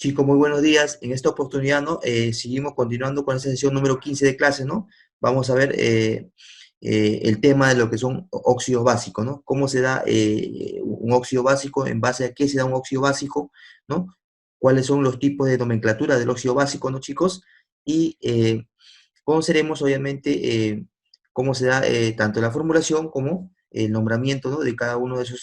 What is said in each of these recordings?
Chicos, muy buenos días. En esta oportunidad, ¿no? Seguimos continuando con esta sesión número 15 de clase, ¿no? Vamos a ver el tema de lo que son óxidos básicos, ¿no? Cómo se da un óxido básico, en base a qué se da un óxido básico, ¿no? Cuáles son los tipos de nomenclatura del óxido básico, ¿no, chicos? Y conoceremos, obviamente, cómo se da tanto la formulación como el nombramiento, ¿no? De cada uno de esos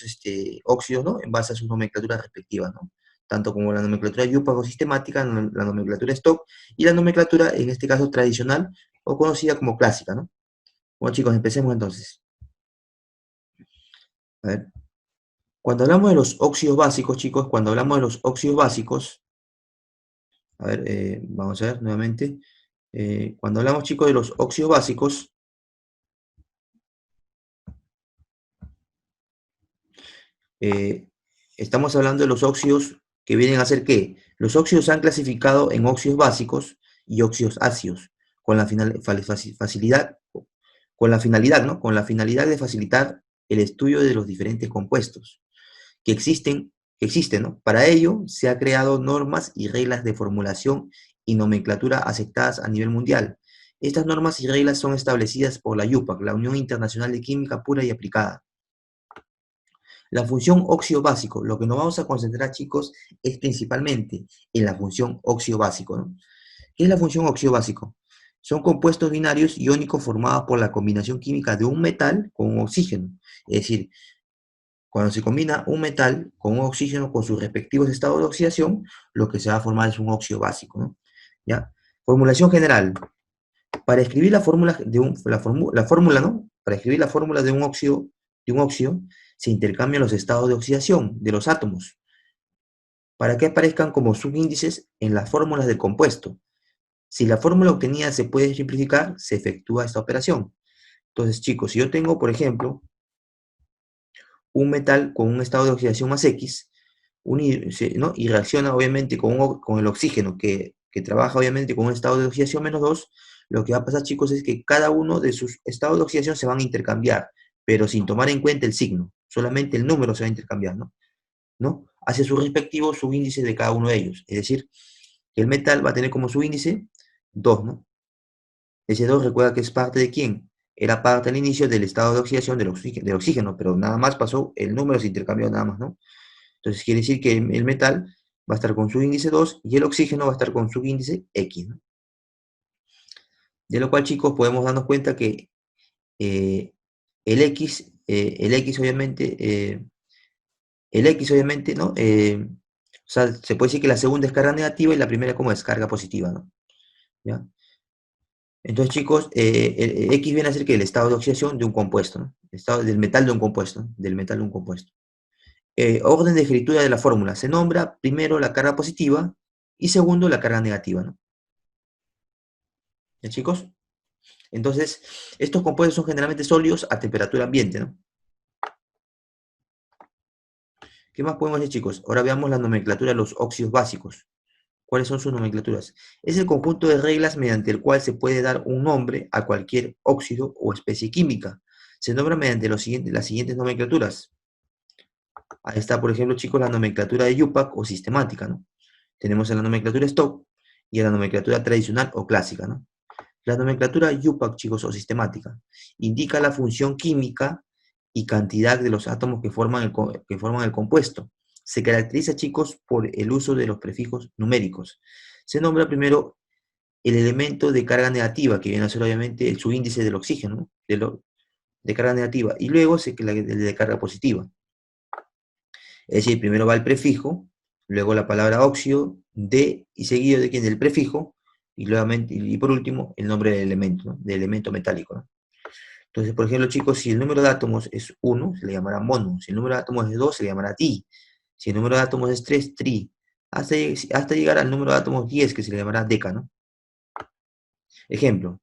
óxidos, ¿no? En base a sus nomenclaturas respectivas, ¿no? Tanto como la nomenclatura IUPAC o sistemática, la nomenclatura stock y la nomenclatura, en este caso, tradicional o conocida como clásica, ¿no? Bueno, chicos, empecemos entonces. A ver, cuando hablamos de los óxidos básicos, chicos, cuando hablamos de los óxidos básicos, a ver, vamos a ver nuevamente. Cuando hablamos, chicos, de los óxidos básicos, eh, estamos hablando de los óxidos que vienen a ser ¿qué? Los óxidos se han clasificado en óxidos básicos y óxidos ácidos, con la facilidad, con la finalidad, ¿no? Con la finalidad de facilitar el estudio de los diferentes compuestos que existen, ¿no? Para ello se han creado normas y reglas de formulación y nomenclatura aceptadas a nivel mundial. Estas normas y reglas son establecidas por la IUPAC, la Unión Internacional de Química Pura y Aplicada. La función óxido básico, lo que nos vamos a concentrar, chicos, es principalmente en la función óxido básico, ¿no? ¿Qué es la función óxido básico? Son compuestos binarios iónicos formados por la combinación química de un metal con un oxígeno. Es decir, cuando se combina un metal con un oxígeno con sus respectivos estados de oxidación, lo que se va a formar es un óxido básico, ¿no? ¿Ya? Formulación general. Para escribir la fórmula de la fórmula, ¿no? Para escribir la fórmula de un óxido, se intercambian los estados de oxidación de los átomos para que aparezcan como subíndices en las fórmulas del compuesto. Si la fórmula obtenida se puede simplificar, se efectúa esta operación. Entonces, chicos, si yo tengo, por ejemplo, un metal con un estado de oxidación más X, ¿no? Y reacciona obviamente con el oxígeno, que trabaja obviamente con un estado de oxidación menos 2, lo que va a pasar, chicos, es que cada uno de sus estados de oxidación se van a intercambiar, pero sin tomar en cuenta el signo, solamente el número se va a intercambiar, ¿no? ¿No? Hacia su respectivo subíndice de cada uno de ellos. Es decir, que el metal va a tener como subíndice 2, ¿no? Ese 2 recuerda que es parte de quién. Era parte al inicio del estado de oxidación del oxígeno, pero nada más pasó, el número se intercambió nada más, ¿no? Entonces quiere decir que el metal va a estar con su índice 2 y el oxígeno va a estar con su índice X, ¿no? De lo cual, chicos, podemos darnos cuenta que eh, el X obviamente, ¿no? O sea, se puede decir que la segunda es carga negativa y la primera como descarga positiva, ¿no? ¿Ya? Entonces, chicos, X viene a ser que el estado de oxidación de un compuesto, ¿no? El estado del metal de un compuesto, ¿no? Del metal de un compuesto. Orden de escritura de la fórmula. Se nombra primero la carga positiva y segundo la carga negativa, ¿no? ¿Ya, chicos? Entonces, estos compuestos son generalmente sólidos a temperatura ambiente, ¿no? ¿Qué más podemos decir, chicos? Ahora veamos la nomenclatura de los óxidos básicos. ¿Cuáles son sus nomenclaturas? Es el conjunto de reglas mediante el cual se puede dar un nombre a cualquier óxido o especie química. Se nombra mediante las siguientes nomenclaturas. Ahí está, por ejemplo, chicos, la nomenclatura de IUPAC o sistemática, ¿no? Tenemos la nomenclatura stock y la nomenclatura tradicional o clásica, ¿no? La nomenclatura IUPAC, chicos, o sistemática, indica la función química y cantidad de los átomos que forman el compuesto. Se caracteriza, chicos, por el uso de los prefijos numéricos. Se nombra primero el elemento de carga negativa, que viene a ser obviamente el subíndice del oxígeno, ¿no? De carga negativa, y luego el de carga positiva. Es decir, primero va el prefijo, luego la palabra óxido, de, y seguido de quién, del prefijo, y por último el nombre del elemento, ¿no? Del elemento metálico, ¿no? Entonces, por ejemplo, chicos, si el número de átomos es 1, se le llamará mono. Si el número de átomos es 2, se le llamará di. Si el número de átomos es 3, tri. Hasta llegar al número de átomos 10, que se le llamará deca, ¿no? Ejemplo,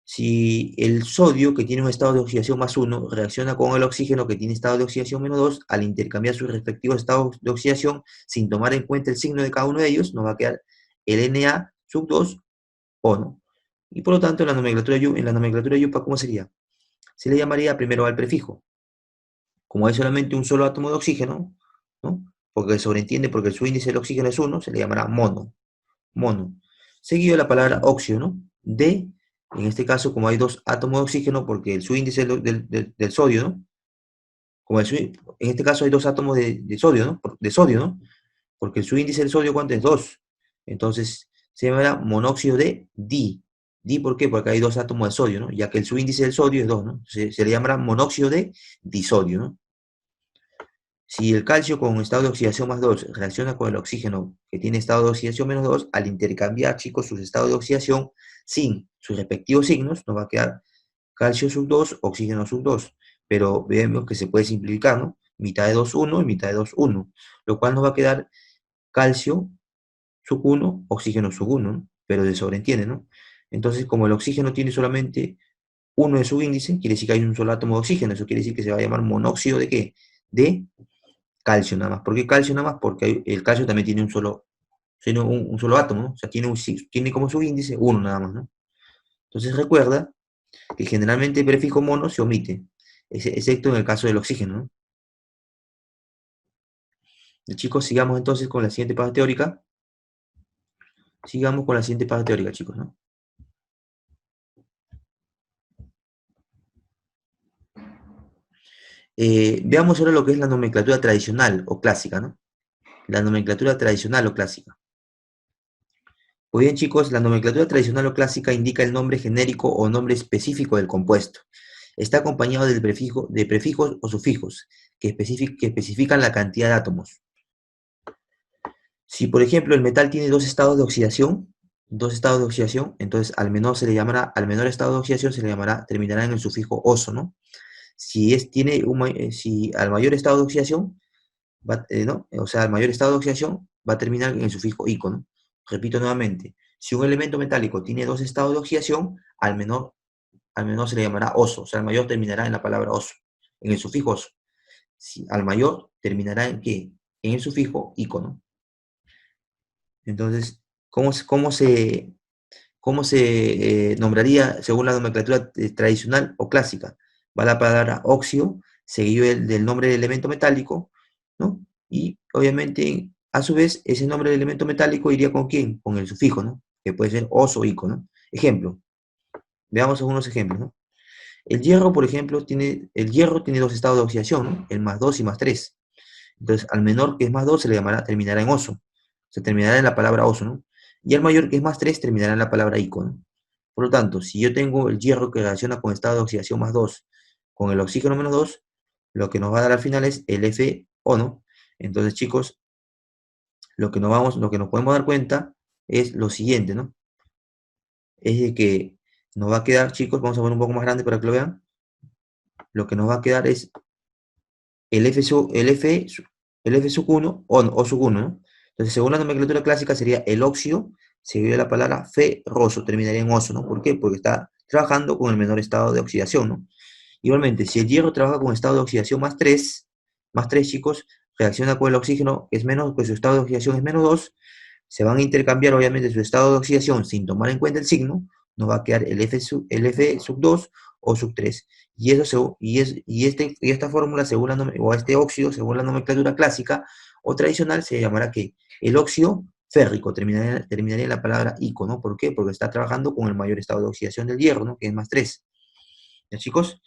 si el sodio, que tiene un estado de oxidación más 1, reacciona con el oxígeno, que tiene estado de oxidación menos 2, al intercambiar sus respectivos estados de oxidación, sin tomar en cuenta el signo de cada uno de ellos, nos va a quedar el Na sub 2 O, ¿no? Y por lo tanto, en la nomenclatura yupa, ¿cómo sería? Se le llamaría primero al prefijo. Como hay solamente un solo átomo de oxígeno, ¿no? porque se sobreentiende, porque su índice del oxígeno es 1, se le llamará mono, mono. Seguido de la palabra óxido, ¿no? De, en este caso, como hay dos átomos de oxígeno, porque el subíndice del sodio, ¿no? Como en este caso hay dos átomos de sodio, ¿no? De sodio, ¿no? Porque el subíndice del sodio, ¿cuánto es? 2. Entonces, se llamará monóxido de di. ¿Di por qué? Porque hay dos átomos de sodio, ¿no? Ya que el subíndice del sodio es 2, ¿no? Se le llamará monóxido de disodio, ¿no? Si el calcio con estado de oxidación más 2 reacciona con el oxígeno que tiene estado de oxidación menos 2, al intercambiar, chicos, sus estados de oxidación sin sus respectivos signos, nos va a quedar calcio sub 2, oxígeno sub 2. Pero vemos que se puede simplificar, ¿no? Mitad de 2, 1 y mitad de 2, 1. Lo cual nos va a quedar calcio sub 1, oxígeno sub 1, ¿no? Pero se sobreentiende, ¿no? Entonces, como el oxígeno tiene solamente uno de su índice, quiere decir que hay un solo átomo de oxígeno. Eso quiere decir que se va a llamar monóxido de ¿qué? De calcio nada más. ¿Por qué calcio nada más? Porque el calcio también tiene un solo átomo, ¿no? O sea, tiene como su índice uno nada más, ¿no? Entonces recuerda que generalmente el prefijo mono se omite, excepto en el caso del oxígeno, ¿no? Chicos, sigamos entonces con la siguiente parte teórica. Sigamos con la siguiente parte teórica, chicos, ¿no? Veamos ahora lo que es la nomenclatura tradicional o clásica, ¿no? La nomenclatura tradicional o clásica. Pues bien, chicos, la nomenclatura tradicional o clásica indica el nombre genérico o nombre específico del compuesto. Está acompañado de prefijos o sufijos que especifican la cantidad de átomos. Si, por ejemplo, el metal tiene dos estados de oxidación, entonces al menor estado de oxidación se le llamará, terminará en el sufijo oso, ¿no? Si al mayor estado de oxidación, ¿no? O sea, al mayor estado de oxidación va a terminar en el sufijo ico, ¿no? Repito nuevamente, si un elemento metálico tiene dos estados de oxidación, al menor se le llamará oso, o sea, al mayor terminará en la palabra oso, en el sufijo oso. Si al mayor terminará en qué? En el sufijo ico, ¿no? Entonces, ¿cómo se nombraría según la nomenclatura tradicional o clásica? Va la palabra óxido, seguido del nombre del elemento metálico, ¿no? Y obviamente, a su vez, ese nombre del elemento metálico iría con quién? Con el sufijo, ¿no? Que puede ser oso o ico, ¿no? Ejemplo, veamos algunos ejemplos, ¿no? El hierro tiene dos estados de oxidación, ¿no? El más 2 y más 3. Entonces, al menor que es más 2 terminará en oso. Se terminará en la palabra oso, ¿no? Y al mayor que es más 3 terminará en la palabra ico, ¿no? Por lo tanto, si yo tengo el hierro que reacciona con estado de oxidación más 2 con el oxígeno menos 2, lo que nos va a dar al final es el FO, ¿no? Entonces, chicos, lo que nos podemos dar cuenta es lo siguiente, ¿no? Es de que nos va a quedar, chicos, vamos a poner un poco más grande para que lo vean. Lo que nos va a quedar es el F sub 1 o sub 1, ¿no? Entonces, según la nomenclatura clásica, sería el óxido, seguido de la palabra ferroso, terminaría en oso, ¿no? ¿Por qué? Porque está trabajando con el menor estado de oxidación, ¿no? Igualmente, si el hierro trabaja con estado de oxidación más 3 chicos, reacciona con el oxígeno, que es menos, pues su estado de oxidación es menos 2, se van a intercambiar obviamente su estado de oxidación sin tomar en cuenta el signo, nos va a quedar el F sub 2 o sub 3. Y esta fórmula, o este óxido, según la nomenclatura clásica o tradicional, se llamará que el óxido férrico, terminaría en la palabra ico, ¿no? ¿Por qué? Porque está trabajando con el mayor estado de oxidación del hierro, ¿no? Que es más 3. ¿Ya, chicos?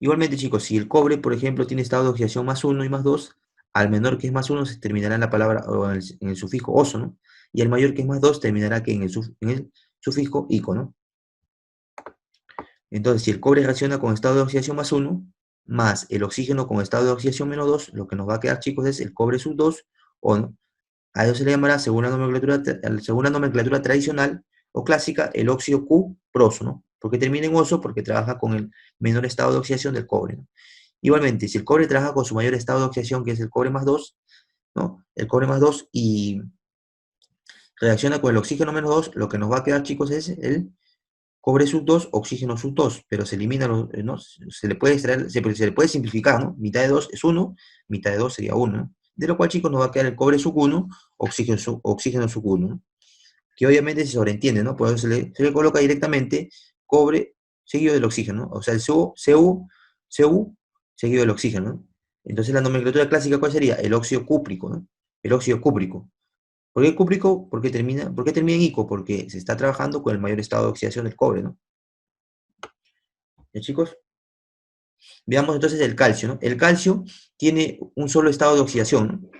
Igualmente, chicos, si el cobre, por ejemplo, tiene estado de oxidación más 1 y más 2, al menor que es más 1 se terminará en la palabra o en el sufijo oso, ¿no? Y al mayor que es más 2 terminará que en el sufijo ico, ¿no? Entonces, si el cobre reacciona con estado de oxidación más 1, más el oxígeno con estado de oxidación menos 2, lo que nos va a quedar, chicos, es el cobre sub 2, o no. A eso se le llamará, según la nomenclatura tradicional o clásica, el óxido cuproso, ¿no? ¿Por qué termina en oso? Porque trabaja con el menor estado de oxidación del cobre, ¿no? Igualmente, si el cobre trabaja con su mayor estado de oxidación, que es el cobre más 2, ¿no? El cobre más 2 y reacciona con el oxígeno menos 2, lo que nos va a quedar, chicos, es el cobre sub 2, oxígeno sub 2, pero se elimina, ¿no? Se le puede extraer, se le puede simplificar, ¿no? Mitad de 2 es 1, mitad de 2 sería 1, ¿no? De lo cual, chicos, nos va a quedar el cobre sub 1, oxígeno sub 1, ¿no? Que obviamente se sobreentiende, ¿no? Por eso se le coloca directamente cobre seguido del oxígeno, ¿no? O sea, el Cu seguido del oxígeno, ¿no? Entonces la nomenclatura clásica, ¿cuál sería? El óxido cúprico, ¿no? El óxido cúprico. ¿Por qué cúprico? ¿Por qué termina en ico? Porque se está trabajando con el mayor estado de oxidación del cobre, ¿no? ¿Ya, chicos? Veamos entonces el calcio, ¿no? El calcio tiene un solo estado de oxidación, ¿no?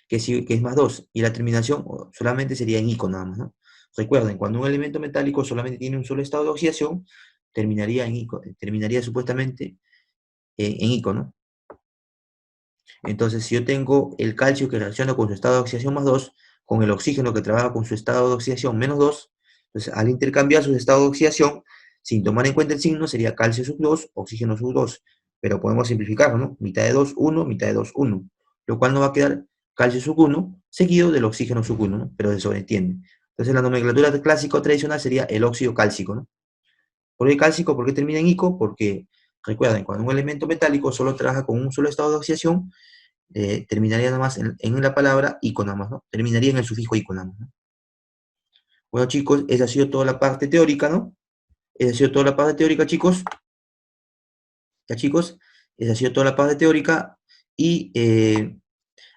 Que es más 2, y la terminación solamente sería en ico nada más, ¿no? Recuerden, cuando un elemento metálico solamente tiene un solo estado de oxidación, terminaría en ico, terminaría supuestamente en ico, ¿no? Entonces, si yo tengo el calcio que reacciona con su estado de oxidación más 2, con el oxígeno que trabaja con su estado de oxidación menos 2, entonces al intercambiar sus estados de oxidación, sin tomar en cuenta el signo, sería calcio sub 2, oxígeno sub 2. Pero podemos simplificarlo, ¿no? Mitad de 2, 1, mitad de 2, 1. Lo cual nos va a quedar calcio sub 1 seguido del oxígeno sub 1, ¿no? Pero se sobreentiende. Entonces la nomenclatura clásica o tradicional sería el óxido cálcico, ¿no? ¿Por qué cálcico? ¿Por qué termina en ico? Porque, recuerden, cuando un elemento metálico solo trabaja con un solo estado de oxidación, terminaría nada más en la palabra ico nada más, ¿no? Terminaría en el sufijo ico nada más, ¿no? Bueno, chicos, esa ha sido toda la parte teórica, ¿no? Esa ha sido toda la parte teórica, chicos. Ya, chicos, esa ha sido toda la parte teórica. Y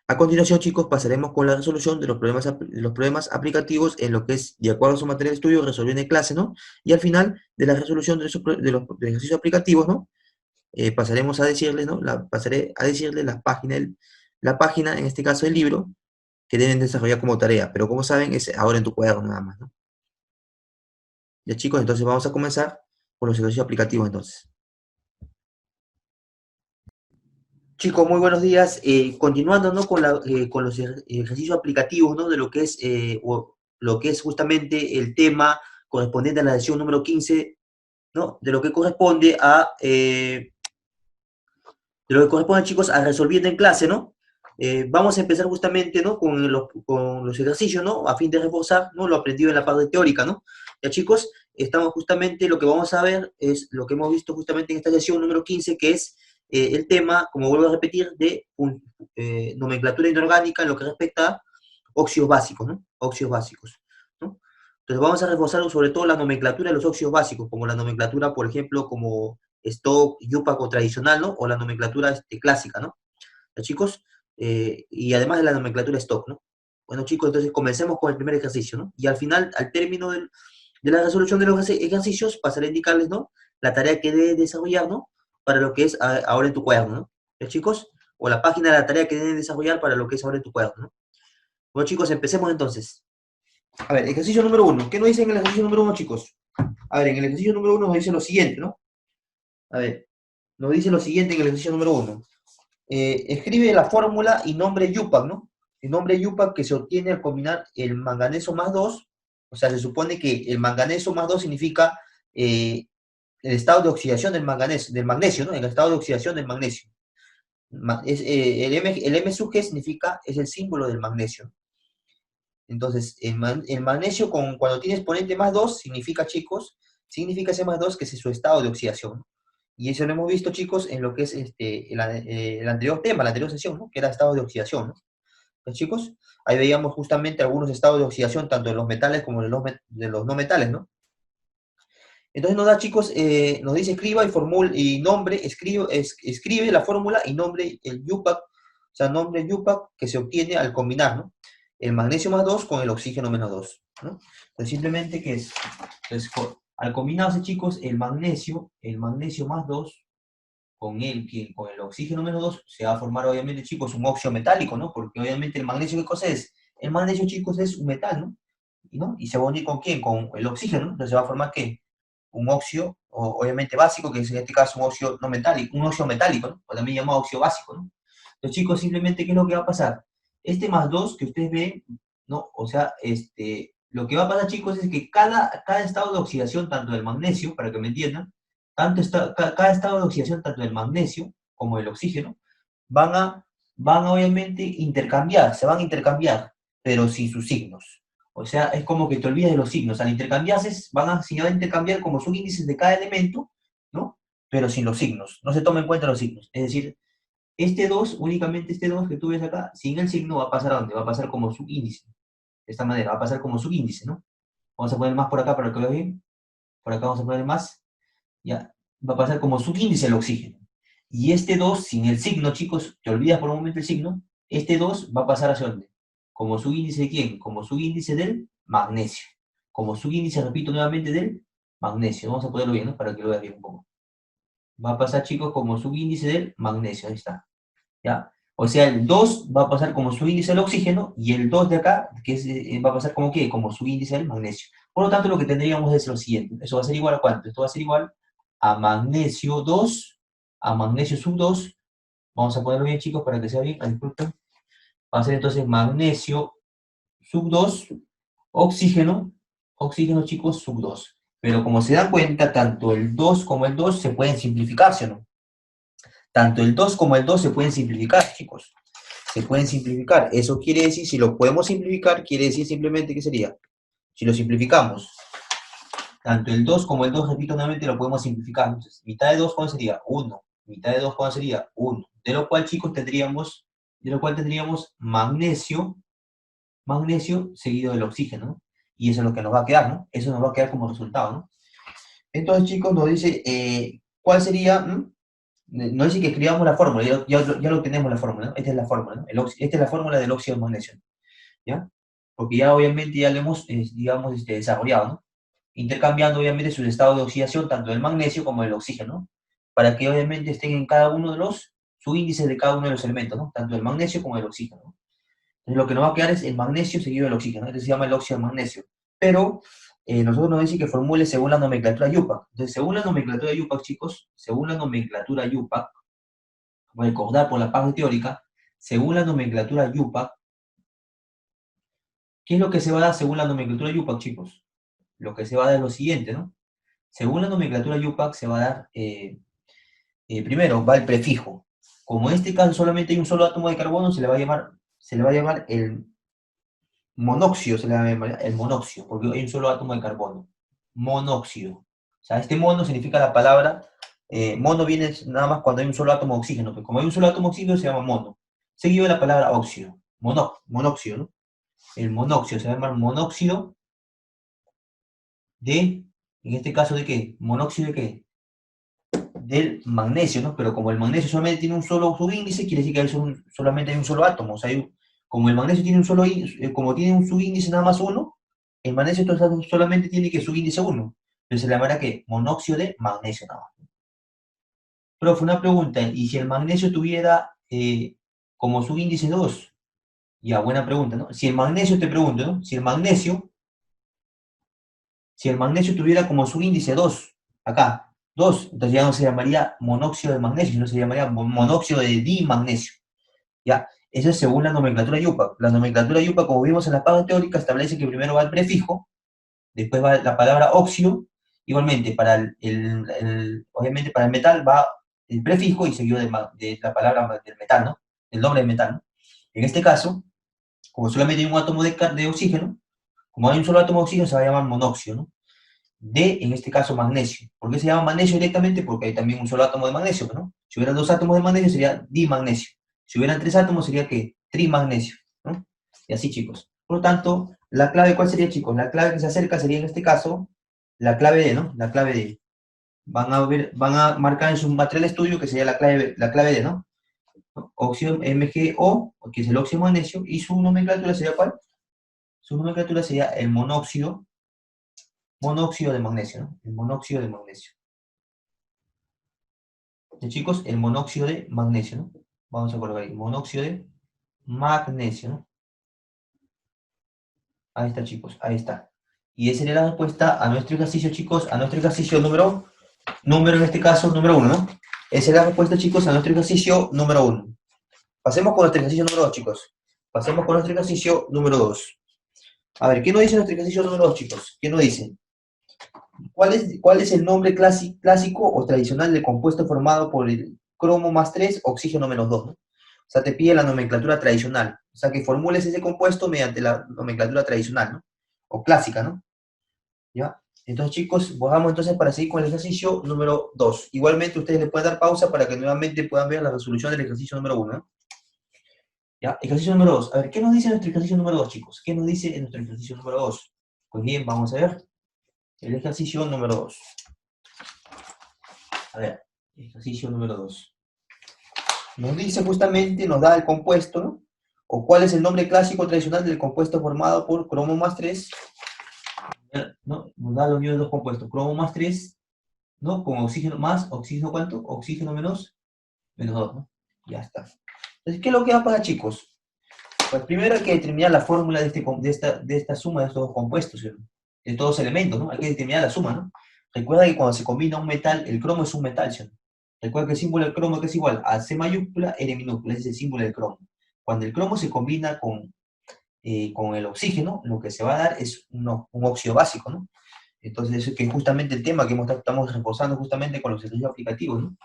a continuación, chicos, pasaremos con la resolución de los problemas aplicativos en lo que es, de acuerdo a su materia de estudio, resolviendo en clase, ¿no? Y al final de la resolución de los ejercicios aplicativos, ¿no? Pasaremos a decirles, ¿no? Pasaré a decirles la página, en este caso del libro, que deben desarrollar como tarea, pero como saben, es ahora en tu cuaderno nada más, ¿no? Ya, chicos, entonces vamos a comenzar con los ejercicios aplicativos entonces. Chicos, muy buenos días. Continuando, ¿no? con los ejercicios aplicativos, ¿no? De lo que es, lo que es justamente el tema correspondiente a la lección número 15, ¿no? De lo que corresponde, chicos, a resolviendo en clase, ¿no? Vamos a empezar justamente, ¿no? Con los ejercicios, ¿no? A fin de reforzar, ¿no? Lo aprendido en la parte teórica, ¿no? Ya, chicos, estamos justamente, lo que vamos a ver es lo que hemos visto justamente en esta sesión número 15, que es el tema, como vuelvo a repetir, de nomenclatura inorgánica en lo que respecta a óxidos básicos, ¿no? Óxidos básicos, ¿no? Entonces vamos a reforzar sobre todo la nomenclatura de los óxidos básicos, como la nomenclatura, por ejemplo, como stock, yupac o tradicional, ¿no? O la nomenclatura clásica, ¿no? ¿Ya, chicos? Y además de la nomenclatura stock, ¿no? Bueno, chicos, entonces comencemos con el primer ejercicio, ¿no? Y al final, al término de la resolución de los ejercicios, pasaré a indicarles, ¿no? La tarea que deben desarrollar, ¿no? Para lo que es ahora en tu cuaderno, ¿no? ¿Ya, chicos? O la página de la tarea que deben desarrollar para lo que es ahora en tu cuaderno, ¿no? Bueno, chicos, empecemos entonces. A ver, ejercicio número 1. ¿Qué nos dice en el ejercicio número 1, chicos? A ver, en el ejercicio número 1 nos dice lo siguiente, ¿no? A ver, nos dice lo siguiente en el ejercicio número 1. Escribe la fórmula y nombre yupac, ¿no? El nombre yupac que se obtiene al combinar el manganeso más 2. O sea, se supone que el manganeso más 2 significa el estado de oxidación del magnesio, ¿no? El estado de oxidación del magnesio. El M sub G significa, es el símbolo del magnesio. Entonces, el magnesio cuando tiene exponente más 2 significa, chicos, significa ese más 2 que es su estado de oxidación, ¿no? Y eso lo hemos visto, chicos, en lo que es el anterior tema, la anterior sesión, ¿no? Que era estado de oxidación, ¿no? Entonces, chicos, ahí veíamos justamente algunos estados de oxidación, tanto de los metales como de los no metales, ¿no? Entonces nos da, chicos, nos dice escriba y nombre, escribe la fórmula y nombre el yupac, o sea, nombre yupac que se obtiene al combinar, ¿no? El magnesio más 2 con el oxígeno menos 2, ¿no? Entonces simplemente que es, entonces, al combinarse, chicos, el magnesio más 2 con el oxígeno menos 2 se va a formar, obviamente, chicos, un óxido metálico, ¿no? Porque obviamente el magnesio, ¿qué cosa es? El magnesio, chicos, es un metal, ¿no? ¿Y se va a unir con quién? Con el oxígeno, ¿no? Entonces se va a formar, ¿qué? Un óxido, obviamente básico, que es en este caso un óxido no metálico, un óxido metálico, ¿no? O también llamado óxido básico, ¿no? Entonces, chicos, simplemente, ¿qué es lo que va a pasar? Este más 2 que ustedes ven, ¿no? O sea, lo que va a pasar, chicos, es que cada estado de oxidación, tanto del magnesio, para que me entiendan, cada estado de oxidación, tanto del magnesio como del oxígeno, van a, van a obviamente intercambiar, se van a intercambiar, pero sin sus signos. O sea, es como que te olvidas de los signos. Al intercambiarse, se van a intercambiar como subíndices de cada elemento, ¿no? Pero sin los signos. No se toma en cuenta los signos. Es decir, este 2 únicamente este 2 que tú ves acá, sin el signo va a pasar a dónde? Va a pasar como subíndice. De esta manera, va a pasar como subíndice, ¿no? Vamos a poner más por acá para que lo vean. Por acá vamos a poner más. Ya. Va a pasar como subíndice el oxígeno. Y este 2 sin el signo, chicos, te olvidas por un momento el signo, este 2 va a pasar hacia dónde? Como subíndice de quién? Como subíndice del magnesio. Como subíndice, repito nuevamente, del magnesio. Vamos a ponerlo bien, ¿no? Para que lo veas bien un poco. Va a pasar, chicos, como subíndice del magnesio. Ahí está. ¿Ya? O sea, el 2 va a pasar como subíndice del oxígeno y el 2 de acá, que es, va a pasar como ¿qué? Como subíndice del magnesio. Por lo tanto, lo que tendríamos es lo siguiente. Eso va a ser igual a ¿cuánto? Esto va a ser igual a magnesio 2, a magnesio sub 2. Vamos a ponerlo bien, chicos, para que sea bien. Disculpen. Va a ser entonces magnesio sub 2, oxígeno, oxígeno, chicos, sub 2. Pero como se dan cuenta, tanto el 2 como el 2 se pueden simplificar, ¿sí o no? Tanto el 2 como el 2 se pueden simplificar, chicos. Se pueden simplificar. Eso quiere decir, si lo podemos simplificar, quiere decir simplemente, ¿qué sería? Si lo simplificamos, tanto el 2 como el 2, repito nuevamente, lo podemos simplificar. Entonces, mitad de 2, ¿cuál sería? 1. Mitad de 2, ¿cuál sería? 1. De lo cual, chicos, tendríamos magnesio, magnesio seguido del oxígeno, ¿no? Y eso es lo que nos va a quedar, ¿no? Eso nos va a quedar como resultado, ¿no? Entonces, chicos, nos dice, ¿cuál sería? Nos dice que escribamos la fórmula, ya lo tenemos la fórmula, ¿no? Esta es la fórmula, ¿no? Esta es la fórmula del óxido de magnesio, ¿ya? Porque ya obviamente ya lo hemos, digamos, desarrollado, ¿no? Intercambiando obviamente sus estados de oxidación, tanto del magnesio como del oxígeno, ¿no? Para que obviamente estén en cada uno de los, su índice de cada uno de los elementos, ¿no? Tanto el magnesio como el oxígeno, ¿no? Entonces lo que nos va a quedar es el magnesio seguido del oxígeno, ¿no? Este se llama el óxido de magnesio. Pero nosotros nos dice que formule según la nomenclatura IUPAC. Entonces, según la nomenclatura IUPAC, chicos, según la nomenclatura IUPAC, recordar por la parte teórica, según la nomenclatura IUPAC, ¿qué es lo que se va a dar según la nomenclatura IUPAC, chicos? Lo que se va a dar es lo siguiente, ¿no? Según la nomenclatura IUPAC se va a dar, primero va el prefijo. Como en este caso solamente hay un solo átomo de carbono, se le va a llamar el monóxido, se le va a llamar el monóxido, porque hay un solo átomo de carbono. Monóxido. O sea, este mono significa la palabra, mono viene nada más cuando hay un solo átomo de oxígeno, pero como hay un solo átomo de oxígeno se llama mono. Seguido de la palabra óxido, monóxido, ¿no? El monóxido se llama monóxido de, en este caso, ¿de qué? ¿Monóxido de qué? Del magnesio, ¿no? Pero como el magnesio solamente tiene un solo subíndice, quiere decir que solamente hay un solo átomo. O sea, como el magnesio tiene un solo, como tiene un subíndice nada más uno, el magnesio solamente tiene que subíndice uno. Entonces se le llamará que monóxido de magnesio nada más. Pero fue una pregunta, ¿y si el magnesio tuviera como subíndice 2? Ya, buena pregunta, ¿no? Si el magnesio, te pregunto, ¿no? Si el magnesio tuviera como subíndice 2, acá, 2, entonces ya no se llamaría monóxido de magnesio, sino se llamaría monóxido de dimagnesio. ¿Ya? Eso es según la nomenclatura IUPAC. La nomenclatura IUPAC, como vimos en la parte teórica, establece que primero va el prefijo, después va la palabra óxido, igualmente obviamente para el metal va el prefijo y seguido de la palabra del metal, ¿no? El nombre del metal, ¿no? En este caso, como solamente hay un átomo de oxígeno, como hay un solo átomo de oxígeno, se va a llamar monóxido, ¿no? De, en este caso, magnesio. ¿Por qué se llama magnesio directamente? Porque hay también un solo átomo de magnesio, ¿no? Si hubieran dos átomos de magnesio sería dimagnesio. Si hubieran tres átomos sería ¿qué? Trimagnesio, ¿no? Y así, chicos. Por lo tanto, la clave, ¿cuál sería, chicos? La clave que se acerca sería en este caso la clave D, ¿no? La clave D. Van a marcar en su material de estudio que sería la clave D, ¿no? Óxido MgO, que es el óxido de magnesio, y su nomenclatura sería ¿cuál? Su nomenclatura sería el monóxido de magnesio, ¿no? El monóxido de magnesio. ¿De chicos? El monóxido de magnesio, ¿no? Vamos a colocar ahí, monóxido de magnesio, ¿no? Ahí está, chicos, ahí está. Y esa sería la respuesta a nuestro ejercicio, chicos, a nuestro ejercicio número en este caso, número 1, ¿no? Esa es la respuesta, chicos, a nuestro ejercicio número 1. Pasemos con nuestro ejercicio número 2, chicos. Pasemos con nuestro ejercicio número 2. A ver, ¿qué nos dice nuestro ejercicio número 2, chicos? ¿Qué nos dice? ¿Cuál es el nombre clásico o tradicional del compuesto formado por el cromo más 3, oxígeno menos 2, ¿no? O sea, te pide la nomenclatura tradicional. O sea, que formules ese compuesto mediante la nomenclatura tradicional, ¿no? O clásica, ¿no? ¿Ya? Entonces, chicos, vamos entonces para seguir con el ejercicio número 2. Igualmente, ustedes le pueden dar pausa para que nuevamente puedan ver la resolución del ejercicio número 1, ¿no? ¿Ya? Ejercicio número 2. A ver, ¿qué nos dice nuestro ejercicio número 2, chicos? ¿Qué nos dice en nuestro ejercicio número 2? Pues bien, vamos a ver el ejercicio número 2. A ver, ejercicio número 2. Nos dice justamente, nos da el compuesto, ¿no? O cuál es el nombre clásico tradicional del compuesto formado por cromo más 3, ¿no? Nos da la unión de dos compuestos, cromo más 3, ¿no? Con oxígeno más, oxígeno ¿cuánto? Oxígeno menos 2, ¿no? Ya está. Entonces, ¿qué es lo que va a pasar, chicos? Pues primero hay que determinar la fórmula de esta suma de estos dos compuestos, ¿sí? De todos los elementos, ¿no? Hay que determinar la suma, ¿no? Recuerda que cuando se combina un metal, el cromo es un metal, ¿sí? Recuerda que el símbolo del cromo que es igual a C mayúscula, R minúscula, ese es el símbolo del cromo. Cuando el cromo se combina con el oxígeno, lo que se va a dar es un óxido básico, ¿no? Entonces, eso que es justamente el tema que estamos reforzando justamente con los ejercicios aplicativos, ¿no?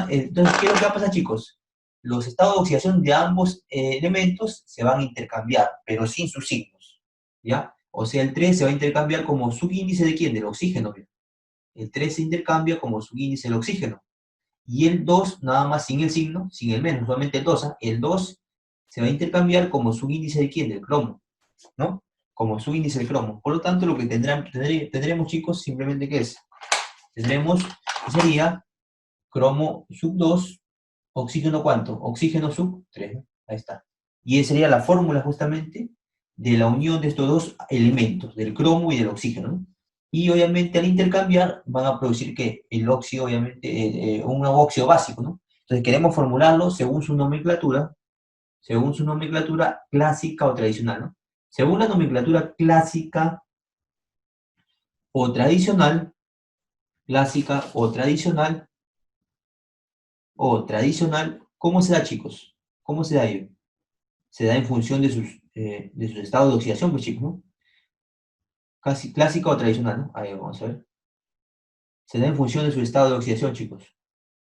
Entonces, ¿qué es lo que va a pasar, chicos? Los estados de oxidación de ambos elementos se van a intercambiar, pero sin sus signos, ¿ya? O sea, el 3 se va a intercambiar como subíndice de quién, del oxígeno, ¿ya? El 3 se intercambia como subíndice del oxígeno. Y el 2 nada más sin el signo, sin el menos, solamente el 2, ¿ah? El 2 se va a intercambiar como subíndice de quién, del cromo, ¿no? Como subíndice del cromo. Por lo tanto, lo que tendremos, chicos, simplemente ¿qué es? Tendremos, que sería cromo sub 2, oxígeno ¿cuánto? Oxígeno sub 3, ¿no? Ahí está. Y esa sería la fórmula justamente de la unión de estos dos elementos, del cromo y del oxígeno, ¿no? Y obviamente al intercambiar van a producir que el óxido, obviamente, un óxido básico, ¿no? Entonces queremos formularlo según su nomenclatura clásica o tradicional, ¿no? Según la nomenclatura clásica o tradicional, ¿cómo se da, chicos? ¿Cómo se da ello? Se da en función de sus estados de oxidación, pues chicos, ¿no? Casi clásica o tradicional, ¿no? Ahí vamos a ver. Se da en función de su estado de oxidación, chicos.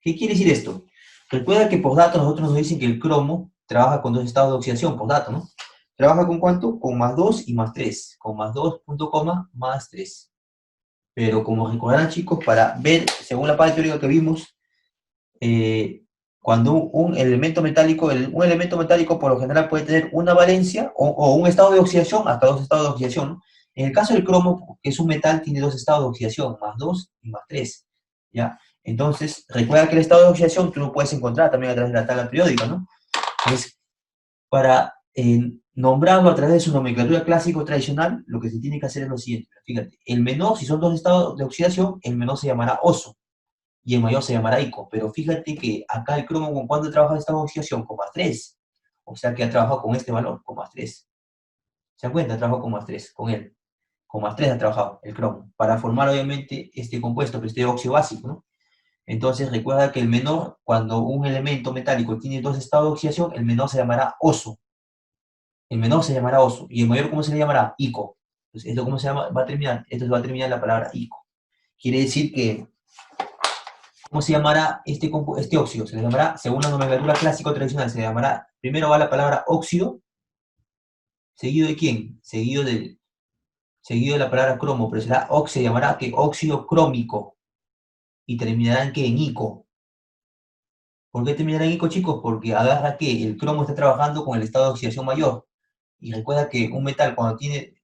¿Qué quiere decir esto? Recuerda que postdata nosotros nos dicen que el cromo trabaja con dos estados de oxidación, postdata, ¿no? ¿Trabaja con cuánto? Con más 2 y más 3. Con más 2, punto coma, más 3. Pero como recordarán, chicos, para ver, según la parte teórica que vimos, cuando un elemento metálico, un elemento metálico por lo general puede tener una valencia o un estado de oxidación, hasta dos estados de oxidación, ¿no? En el caso del cromo, que es un metal, tiene dos estados de oxidación, más 2 y más 3, ¿ya? Entonces, recuerda que el estado de oxidación tú lo puedes encontrar también a través de la tabla periódica, ¿no? Entonces, para nombrarlo a través de su nomenclatura clásico tradicional, lo que se tiene que hacer es lo siguiente. Fíjate, el menor, si son dos estados de oxidación, el menor se llamará oso y el mayor se llamará ico. Pero fíjate que acá el cromo, ¿con cuánto trabaja esta oxidación? Con más 3. O sea que ha trabajado con este valor, con más 3. ¿Se dan cuenta? Ha trabajado con más 3, con él. Con más 3 ha trabajado el cromo, para formar obviamente este compuesto, que este óxido básico, ¿no? Entonces recuerda que el menor, cuando un elemento metálico tiene dos estados de oxidación, el menor se llamará oso. El menor se llamará oso. ¿Y el mayor cómo se le llamará? Ico. Entonces, ¿esto cómo se llama? Va a terminar. Esto se va a terminar en la palabra ico. Quiere decir que, ¿cómo se llamará este óxido? Se le llamará, según la nomenclatura clásica tradicional, se le llamará, primero va la palabra óxido, seguido de quién? Seguido de la palabra cromo, pero se llamará que óxido crómico. Y terminará en qué? En ico. ¿Por qué terminará en ico, chicos? Porque agarra que el cromo está trabajando con el estado de oxidación mayor. Y recuerda que un metal cuando tiene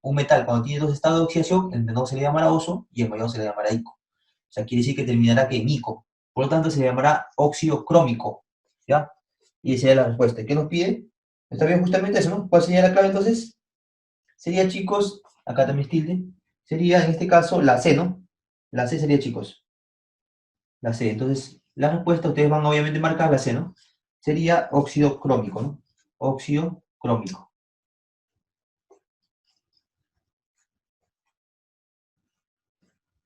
dos estados de oxidación, el menor se le llamará oso y el mayor se le llamará ico. O sea, quiere decir que terminará que en ico. Por lo tanto, se le llamará óxido crómico. ¿Ya? Y esa es la respuesta. ¿Qué nos pide? Está bien justamente eso, ¿no? ¿Cuál sería la clave entonces? Sería, chicos, acá también tilde, sería en este caso la C, ¿no? La C sería, chicos, la C. Entonces, la respuesta ustedes van obviamente a marcar la C, ¿no? Sería óxido crómico, ¿no? Óxido crómico.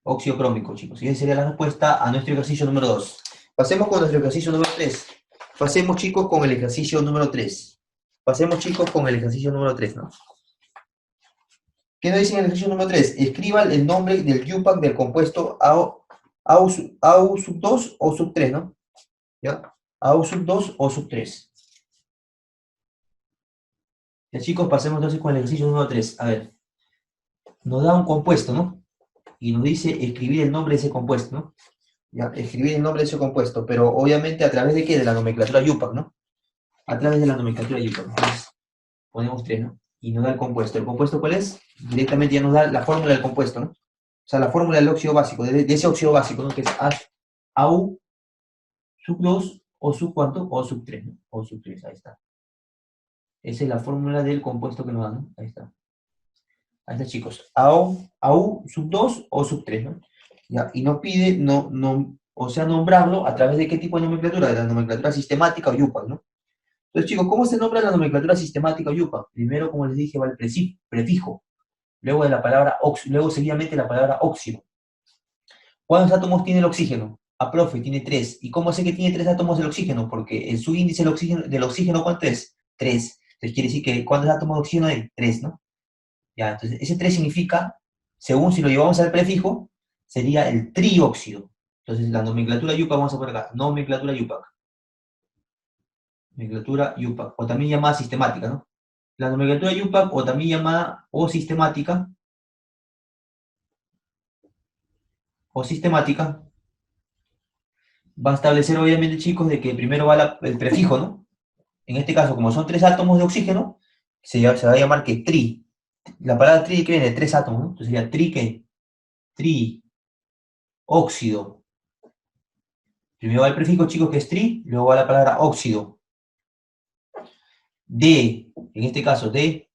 Óxido crómico, chicos. Y esa sería la respuesta a nuestro ejercicio número 2. Pasemos con nuestro ejercicio número 3. Pasemos, chicos, con el ejercicio número 3. Pasemos, chicos, con el ejercicio número 3, ¿no? ¿Qué nos dice en el ejercicio número 3? Escriban el nombre del UPAC del compuesto AU sub 2 o sub 3, ¿no? ¿Ya? AU sub 2 o sub 3. Ya, chicos, pasemos entonces con el ejercicio número 3. A ver, nos da un compuesto, ¿no? Y nos dice escribir el nombre de ese compuesto, ¿no? Ya, escribir el nombre de ese compuesto, pero obviamente a través de qué? De la nomenclatura UPAC, ¿no? A través de la nomenclatura UPAC. Entonces, ponemos 3, ¿no? Y nos da el compuesto. ¿El compuesto cuál es? Directamente ya nos da la fórmula del compuesto, ¿no? O sea, la fórmula del óxido básico, de ese óxido básico, ¿no? Que es AU sub 2 O sub cuánto, O sub 3, ¿no? O sub 3, ahí está. Esa es la fórmula del compuesto que nos dan, ¿no? Ahí está. Ahí está, chicos. AU sub 2 o sub 3, ¿no? Ya, y nos pide, o sea, nombrarlo a través de qué tipo de nomenclatura, de la nomenclatura sistemática o YUPAC, ¿no? Entonces, chicos, ¿cómo se nombra la nomenclatura sistemática o YUPAC? Primero, como les dije, va el prefijo. Luego de la palabra luego seguidamente la palabra óxido. ¿Cuántos átomos tiene el oxígeno? Ah, profe, tiene 3. ¿Y cómo sé que tiene 3 átomos el oxígeno? Porque el subíndice del oxígeno, ¿cuánto es? 3. Entonces quiere decir que ¿cuántos átomos de oxígeno hay? 3, ¿no? Ya, entonces ese 3 significa, según si lo llevamos al prefijo, sería el trióxido. Entonces la nomenclatura YUPAC, vamos a poner acá, nomenclatura YUPAC. Nomenclatura YUPAC, o también llamada sistemática, ¿no? La nomenclatura YUPAC, o también llamada o sistemática, va a establecer obviamente, chicos, de que primero va el prefijo, ¿no? En este caso, como son 3 átomos de oxígeno, se va a llamar que tri. La palabra tri que viene de 3 átomos, ¿no? Entonces sería tri, ¿qué? Tri, óxido. Primero va el prefijo, chicos, que es tri, luego va la palabra óxido. D, en este caso D,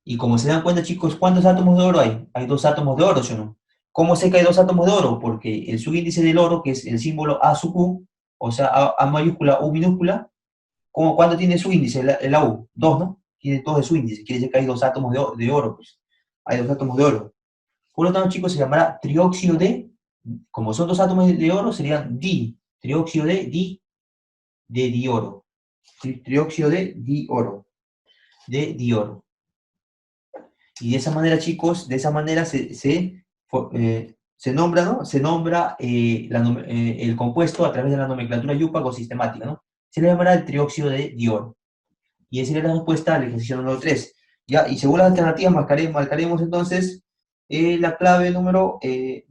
y como se dan cuenta, chicos, ¿cuántos átomos de oro hay? Hay 2 átomos de oro, ¿sí o no? ¿Cómo sé que hay 2 átomos de oro? Porque el subíndice del oro, que es el símbolo A sub U, o sea, A mayúscula, U minúscula, ¿cuánto tiene su índice el AU? 2, ¿no? Tiene 2 de su índice, quiere decir que hay 2 átomos de oro, pues. Hay 2 átomos de oro. Por lo tanto, chicos, se llamará trióxido de, como son 2 átomos de oro, serían trióxido de dioro. Trióxido de dioro. Y de esa manera, chicos, de esa manera se nombra, ¿no? Se nombra el compuesto a través de la nomenclatura YUPAC o sistemática, ¿no? Se le llamará el trióxido de dioro. Y esa sería la respuesta al ejercicio número 3. ¿Ya? Y según las alternativas marcaremos entonces la clave número B,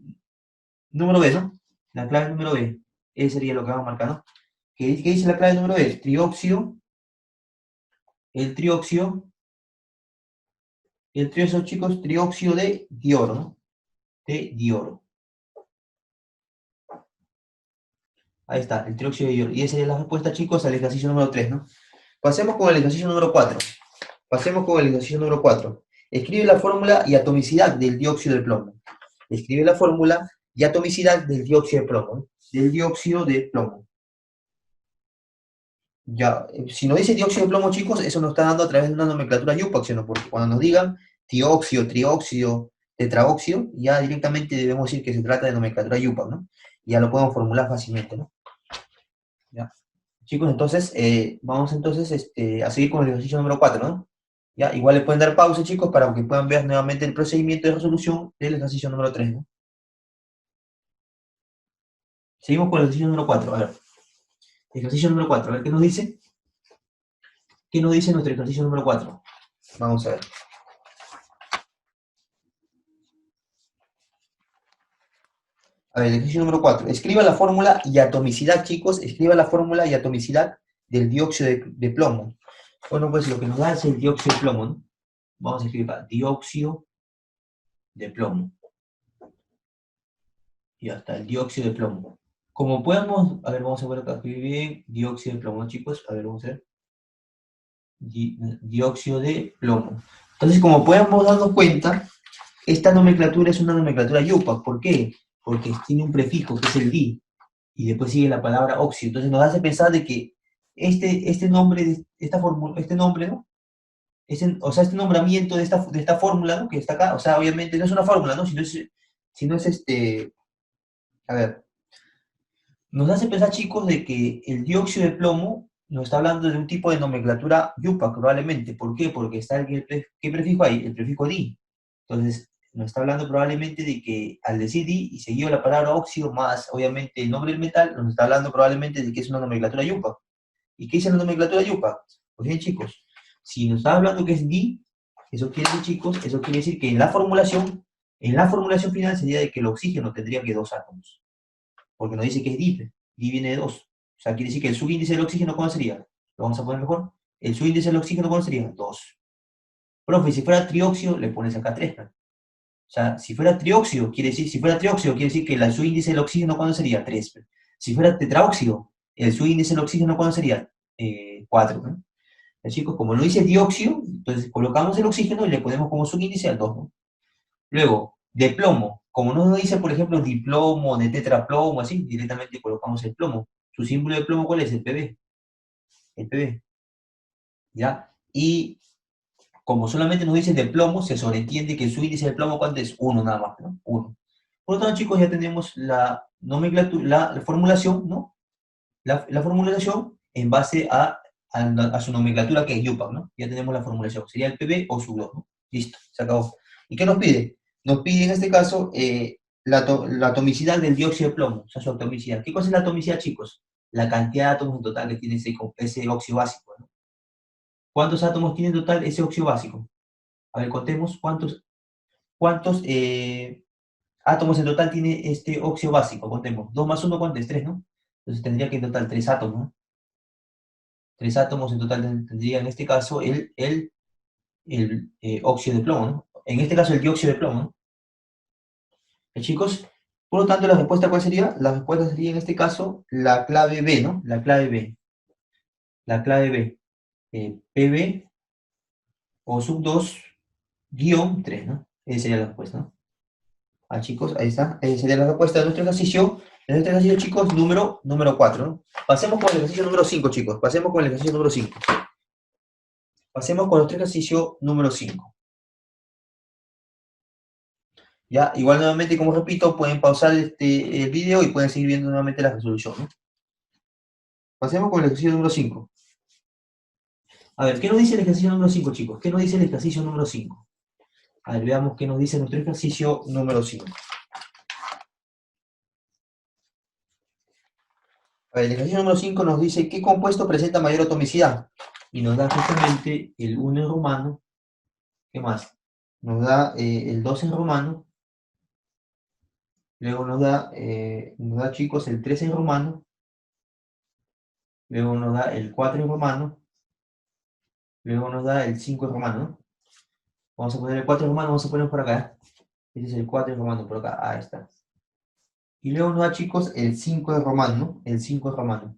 ¿no? La clave número B. Ese sería lo que vamos a marcar, ¿no? ¿Qué dice la clave número B? El trióxido, chicos, trióxido de dioro, ¿no? De dioro. Ahí está, el trióxido de dioro. Y esa sería la respuesta, chicos, al ejercicio número 3, ¿no? Pasemos con el ejercicio número 4. Escribe la fórmula y atomicidad del dióxido de plomo. Escribe la fórmula y atomicidad del dióxido de plomo, ¿no? Del dióxido de plomo. Ya, si nos dice dióxido de plomo, chicos, eso nos está dando a través de una nomenclatura YUPAC, ¿no? Porque cuando nos digan dióxido, trióxido, tetraóxido, ya directamente debemos decir que se trata de nomenclatura YUPAC, ¿no? Ya lo podemos formular fácilmente, ¿no? Ya. Chicos, entonces, vamos entonces a seguir con el ejercicio número 4, ¿no? Ya, igual le pueden dar pausa, chicos, para que puedan ver nuevamente el procedimiento de resolución del ejercicio número 3, ¿no? Seguimos con el ejercicio número 4, a ver. Ejercicio número 4, a ver qué nos dice. ¿Qué nos dice nuestro ejercicio número 4? Vamos a ver. A ver, el ejercicio número 4. Escriba la fórmula y atomicidad, chicos. Escriba la fórmula y atomicidad del dióxido de plomo. Bueno, pues lo que nos da es el dióxido de plomo, ¿no? Vamos a escribir acá, dióxido de plomo. Y hasta el dióxido de plomo. Como podemos, a ver, vamos a ver acá, escribir bien, dióxido de plomo, ¿no, chicos? A ver, vamos a ver. Dióxido de plomo. Entonces, como podemos darnos cuenta, esta nomenclatura es una nomenclatura YUPAC. ¿Por qué? Porque tiene un prefijo que es el di, y después sigue la palabra óxido. Entonces nos hace pensar de que este nombre, esta fórmula, este nombre, ¿no? O sea, este nombramiento de esta fórmula, ¿no? Que está acá, o sea, obviamente no es una fórmula, ¿no? Sino es a ver, nos hace pensar, chicos, de que el dióxido de plomo nos está hablando de un tipo de nomenclatura YUPAC, probablemente. ¿Por qué? Porque está ¿qué prefijo hay? El prefijo di. Entonces, nos está hablando probablemente de que al decir di y seguido la palabra óxido más, obviamente, el nombre del metal, nos está hablando probablemente de que es una nomenclatura YUPAC. ¿Y qué dice la nomenclatura YUPAC? Pues bien, chicos, si nos está hablando que es di, eso quiere decir, chicos, eso quiere decir que en la formulación final sería de que el oxígeno tendría que 2 átomos. Porque nos dice que es di, di viene de 2. O sea, quiere decir que el subíndice del oxígeno, ¿cuál sería? Lo vamos a poner mejor. El subíndice del oxígeno, ¿cuál sería? 2. Profe, si fuera trióxido, le pones acá 3. O sea, si fuera trióxido, quiere decir que el subíndice del oxígeno, ¿cuándo sería? 3. Si fuera tetraóxido, su índice del oxígeno, ¿cuánto sería? 4, ¿no? Ya, chicos, como no dice dióxido, entonces colocamos el oxígeno y le ponemos como subíndice al 2, ¿no? Luego, de plomo, como no nos dice, por ejemplo, diplomo, de tetraplomo, así, directamente colocamos el plomo. Su símbolo de plomo, ¿cuál es? El Pb. El Pb, ¿ya? Y como solamente nos dice de plomo, se sobreentiende que su índice de plomo, ¿cuánto es? 1 nada más, ¿no? 1. Por lo tanto, chicos, ya tenemos la nomenclatura, la formulación, ¿no? La formulación en base a su nomenclatura, que es UPAC, ¿no? Ya tenemos la formulación. Sería el Pb o su 2, ¿no? Listo, se acabó. ¿Y qué nos pide? Nos pide en este caso la atomicidad del dióxido de plomo, o sea, su atomicidad. ¿Qué cosa es la atomicidad, chicos? La cantidad de átomos en total que tiene ese óxido básico, ¿no? ¿Cuántos átomos tiene en total ese óxido básico? A ver, contemos cuántos átomos en total tiene este óxido básico. Contemos. 2 más 1, ¿cuánto es? 3, ¿no? Entonces tendría que en total 3 átomos, ¿no? 3 átomos en total tendría en este caso el óxido de plomo, ¿no? En este caso el dióxido de plomo, ¿no? Chicos, por lo tanto, la respuesta, ¿cuál sería? La respuesta sería en este caso la clave B, ¿no? La clave B. La clave B. PB o sub 2 guión 3, ¿no? Esa sería la respuesta, ¿no? Ah, chicos, ahí está. Esa sería la respuesta de nuestro ejercicio. De nuestro ejercicio, chicos, número 4, ¿no? Pasemos con el ejercicio número 5, chicos. Pasemos con el ejercicio número 5. Pasemos con nuestro ejercicio número 5. Ya, igual nuevamente, como repito, pueden pausar el video y pueden seguir viendo nuevamente la resolución, ¿no? Pasemos con el ejercicio número 5. A ver, ¿qué nos dice el ejercicio número 5, chicos? ¿Qué nos dice el ejercicio número 5? A ver, veamos qué nos dice nuestro ejercicio número 5. A ver, el ejercicio número 5 nos dice qué compuesto presenta mayor atomicidad. Y nos da justamente el 1 en romano. ¿Qué más? Nos da el 2 en romano. Luego nos da, chicos, el 3 en romano. Luego nos da el 4 en romano. Luego nos da el 5 en romano, ¿no? Vamos a poner el 4 en romano, vamos a poner por acá. Este es el 4 en romano, por acá. Ahí está. Y luego nos da, chicos, el 5 en romano, ¿no? El 5 en romano.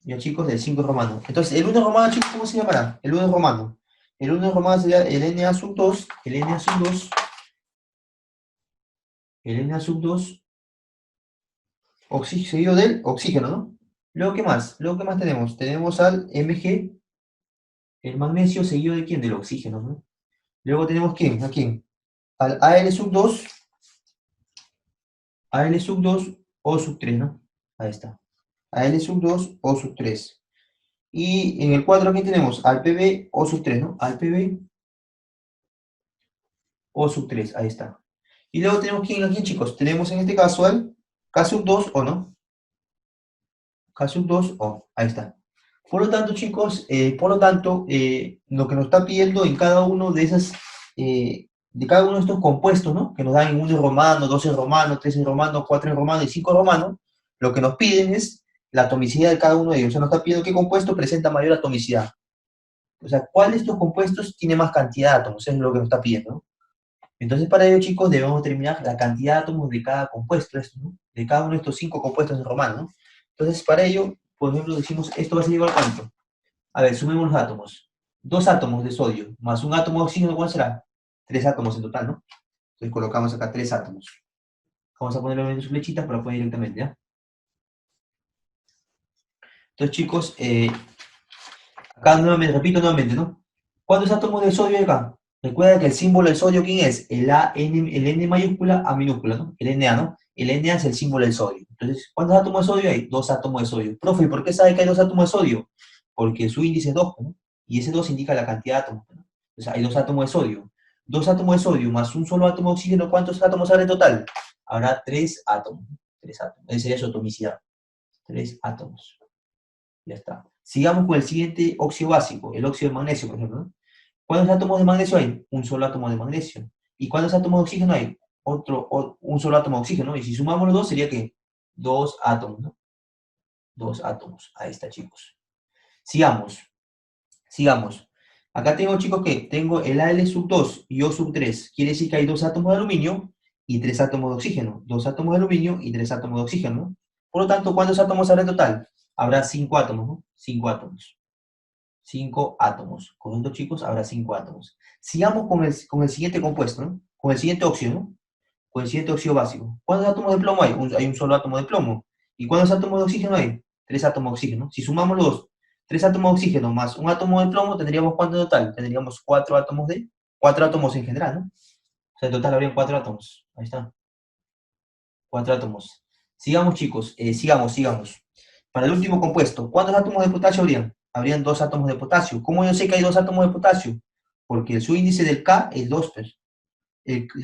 Ya, chicos, el 5 en romano. Entonces, el 1 en romano, chicos, ¿cómo se llamará? El 1 en romano. El 1 en romano sería el Na sub 2, el Na sub 2, el Na sub 2, seguido del oxígeno, ¿no? Luego, ¿qué más? Luego, ¿qué más tenemos? Tenemos al Mg, el magnesio, seguido de quién? Del oxígeno, ¿no? Luego tenemos ¿quién? ¿A quién? Al Al sub 2, Al sub 2 O sub 3, ¿no? Ahí está. Al sub 2 O sub 3. Y en el 4 aquí tenemos al Pb O sub 3, ¿no? Al Pb O sub 3, ahí está. Y luego tenemos ¿quién aquí, chicos? Tenemos en este caso al K sub 2 O, ¿no? K sub 2 O, ahí está. Por lo tanto, chicos, lo que nos está pidiendo en cada uno de esas, de cada uno de estos compuestos, ¿no? Que nos dan en 1 en romano, 2 en romano, 3 en romano, 4 en romano y 5 en romano, lo que nos piden es la atomicidad de cada uno de ellos. O sea, nos está pidiendo qué compuesto presenta mayor atomicidad. O sea, ¿cuál de estos compuestos tiene más cantidad de átomos? Eso es lo que nos está pidiendo, ¿no? Entonces, para ello, chicos, debemos determinar la cantidad de átomos de cada compuesto, ¿no? De cada uno de estos 5 compuestos en romano, ¿no? Entonces, para ello, por ejemplo, decimos, esto va a ser igual a ¿cuánto? A ver, sumemos los átomos. 2 átomos de sodio más un átomo de oxígeno, ¿cuál será? 3 átomos en total, ¿no? Entonces colocamos acá 3 átomos. Vamos a ponerlo en sus flechitas para poner directamente, ¿ya? Entonces, chicos, acá nuevamente, repito nuevamente, ¿no? ¿Cuántos átomos de sodio hay acá? Recuerda que el símbolo del sodio, ¿quién es? El N mayúscula a minúscula, ¿no? El Na, ¿no? El Na es el símbolo del sodio. Entonces, ¿cuántos átomos de sodio hay? 2 átomos de sodio. Profe, ¿por qué sabe que hay 2 átomos de sodio? Porque su índice es 2, ¿no? Y ese 2 indica la cantidad de átomos, ¿no? Entonces, hay 2 átomos de sodio. 2 átomos de sodio más un solo átomo de oxígeno, ¿cuántos átomos habrá en total? Habrá 3 átomos. 3 átomos. Esa sería su atomicidad. 3 átomos. Ya está. Sigamos con el siguiente óxido básico, el óxido de magnesio, por ejemplo, ¿no? ¿Cuántos átomos de magnesio hay? Un solo átomo de magnesio. ¿Y cuántos átomos de oxígeno hay? Un solo átomo de oxígeno, ¿no? Y si sumamos los dos, sería ¿qué? 2 átomos, ¿no? 2 átomos. Ahí está, chicos. Sigamos. Sigamos. Acá tengo, chicos, que tengo el Al sub 2 y O sub 3. Quiere decir que hay 2 átomos de aluminio y 3 átomos de oxígeno. 2 átomos de aluminio y 3 átomos de oxígeno, ¿no? Por lo tanto, ¿cuántos átomos habrá en total? Habrá 5 átomos, ¿no? 5 átomos. 5 átomos. Con estos chicos habrá 5 átomos. Sigamos con el siguiente compuesto, ¿no? Con el siguiente óxido, ¿no? Con el siguiente óxido básico. ¿Cuántos átomos de plomo hay? Hay un solo átomo de plomo. ¿Y cuántos átomos de oxígeno hay? 3 átomos de oxígeno. Si sumamos los 3 átomos de oxígeno más un átomo de plomo, tendríamos ¿cuánto en total? Tendríamos 4 átomos en general, ¿no? O sea, en total habrían 4 átomos. Ahí está. 4 átomos. Sigamos, chicos. Sigamos. Para el último compuesto, ¿cuántos átomos de potasio habrían? Habrían 2 átomos de potasio. ¿Cómo yo sé que hay 2 átomos de potasio? Porque el subíndice del K es 2, pues.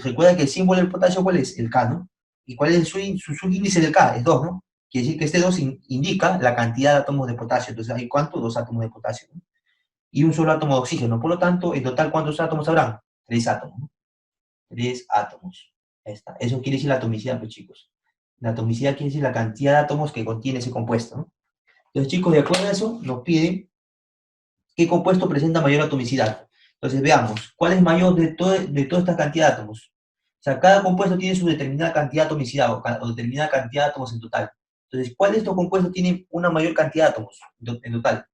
Recuerda que el símbolo del potasio, ¿cuál es? El K, ¿no? ¿Y cuál es su subíndice del K? Es 2, ¿no? Quiere decir que este 2 indica la cantidad de átomos de potasio. Entonces, ¿hay cuánto? 2 átomos de potasio, ¿no? Y un solo átomo de oxígeno. Por lo tanto, en total, ¿cuántos átomos habrán? 3 átomos, ¿no? 3 átomos. Ahí está. Eso quiere decir la atomicidad, pues, chicos. La atomicidad quiere decir la cantidad de átomos que contiene ese compuesto, ¿no? Entonces, chicos, de acuerdo a eso, nos piden qué compuesto presenta mayor atomicidad. Entonces, veamos, ¿cuál es mayor de toda esta cantidad de átomos? O sea, cada compuesto tiene su determinada cantidad de atomicidad o determinada cantidad de átomos en total. Entonces, ¿cuál de estos compuestos tiene una mayor cantidad de átomos en total?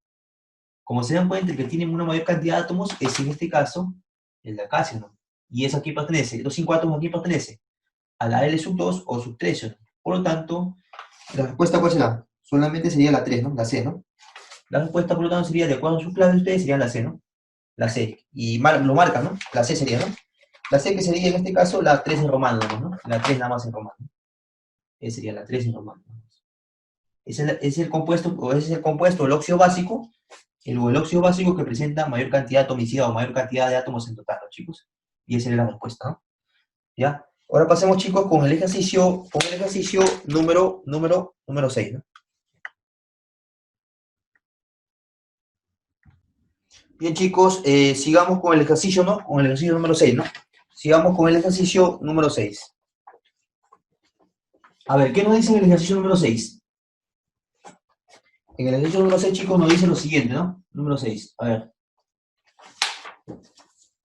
Como se dan cuenta, el que tiene una mayor cantidad de átomos es, en este caso, el de acá, ¿sí o no? Y eso aquí pertenece, los 5 átomos aquí pertenece a la L sub 2 o sub 3, ¿sí o no? Por lo tanto, la respuesta, ¿cuál será? Solamente sería la 3, ¿no? La C, ¿no? La respuesta, por lo tanto, sería, de acuerdo a sus claves, ustedes sería la C, ¿no? La C. Y lo marcan, ¿no? La C sería, ¿no? La C que sería, en este caso, la 3 en romano, ¿no? La 3 nada más en romano. Esa sería la 3 en romano. Es el compuesto, o ese es el compuesto, el óxido básico, el óxido básico que presenta mayor cantidad de atomicidad o mayor cantidad de átomos en total, ¿no, chicos? Y esa sería la respuesta, ¿no? ¿Ya? Ahora pasemos, chicos, con el ejercicio número 6, ¿no? Bien, chicos, sigamos con el ejercicio, ¿no? Con el ejercicio número 6, ¿no? Sigamos con el ejercicio número 6. A ver, ¿qué nos dice en el ejercicio número 6? En el ejercicio número 6, chicos, nos dice lo siguiente, ¿no? Número 6. A ver.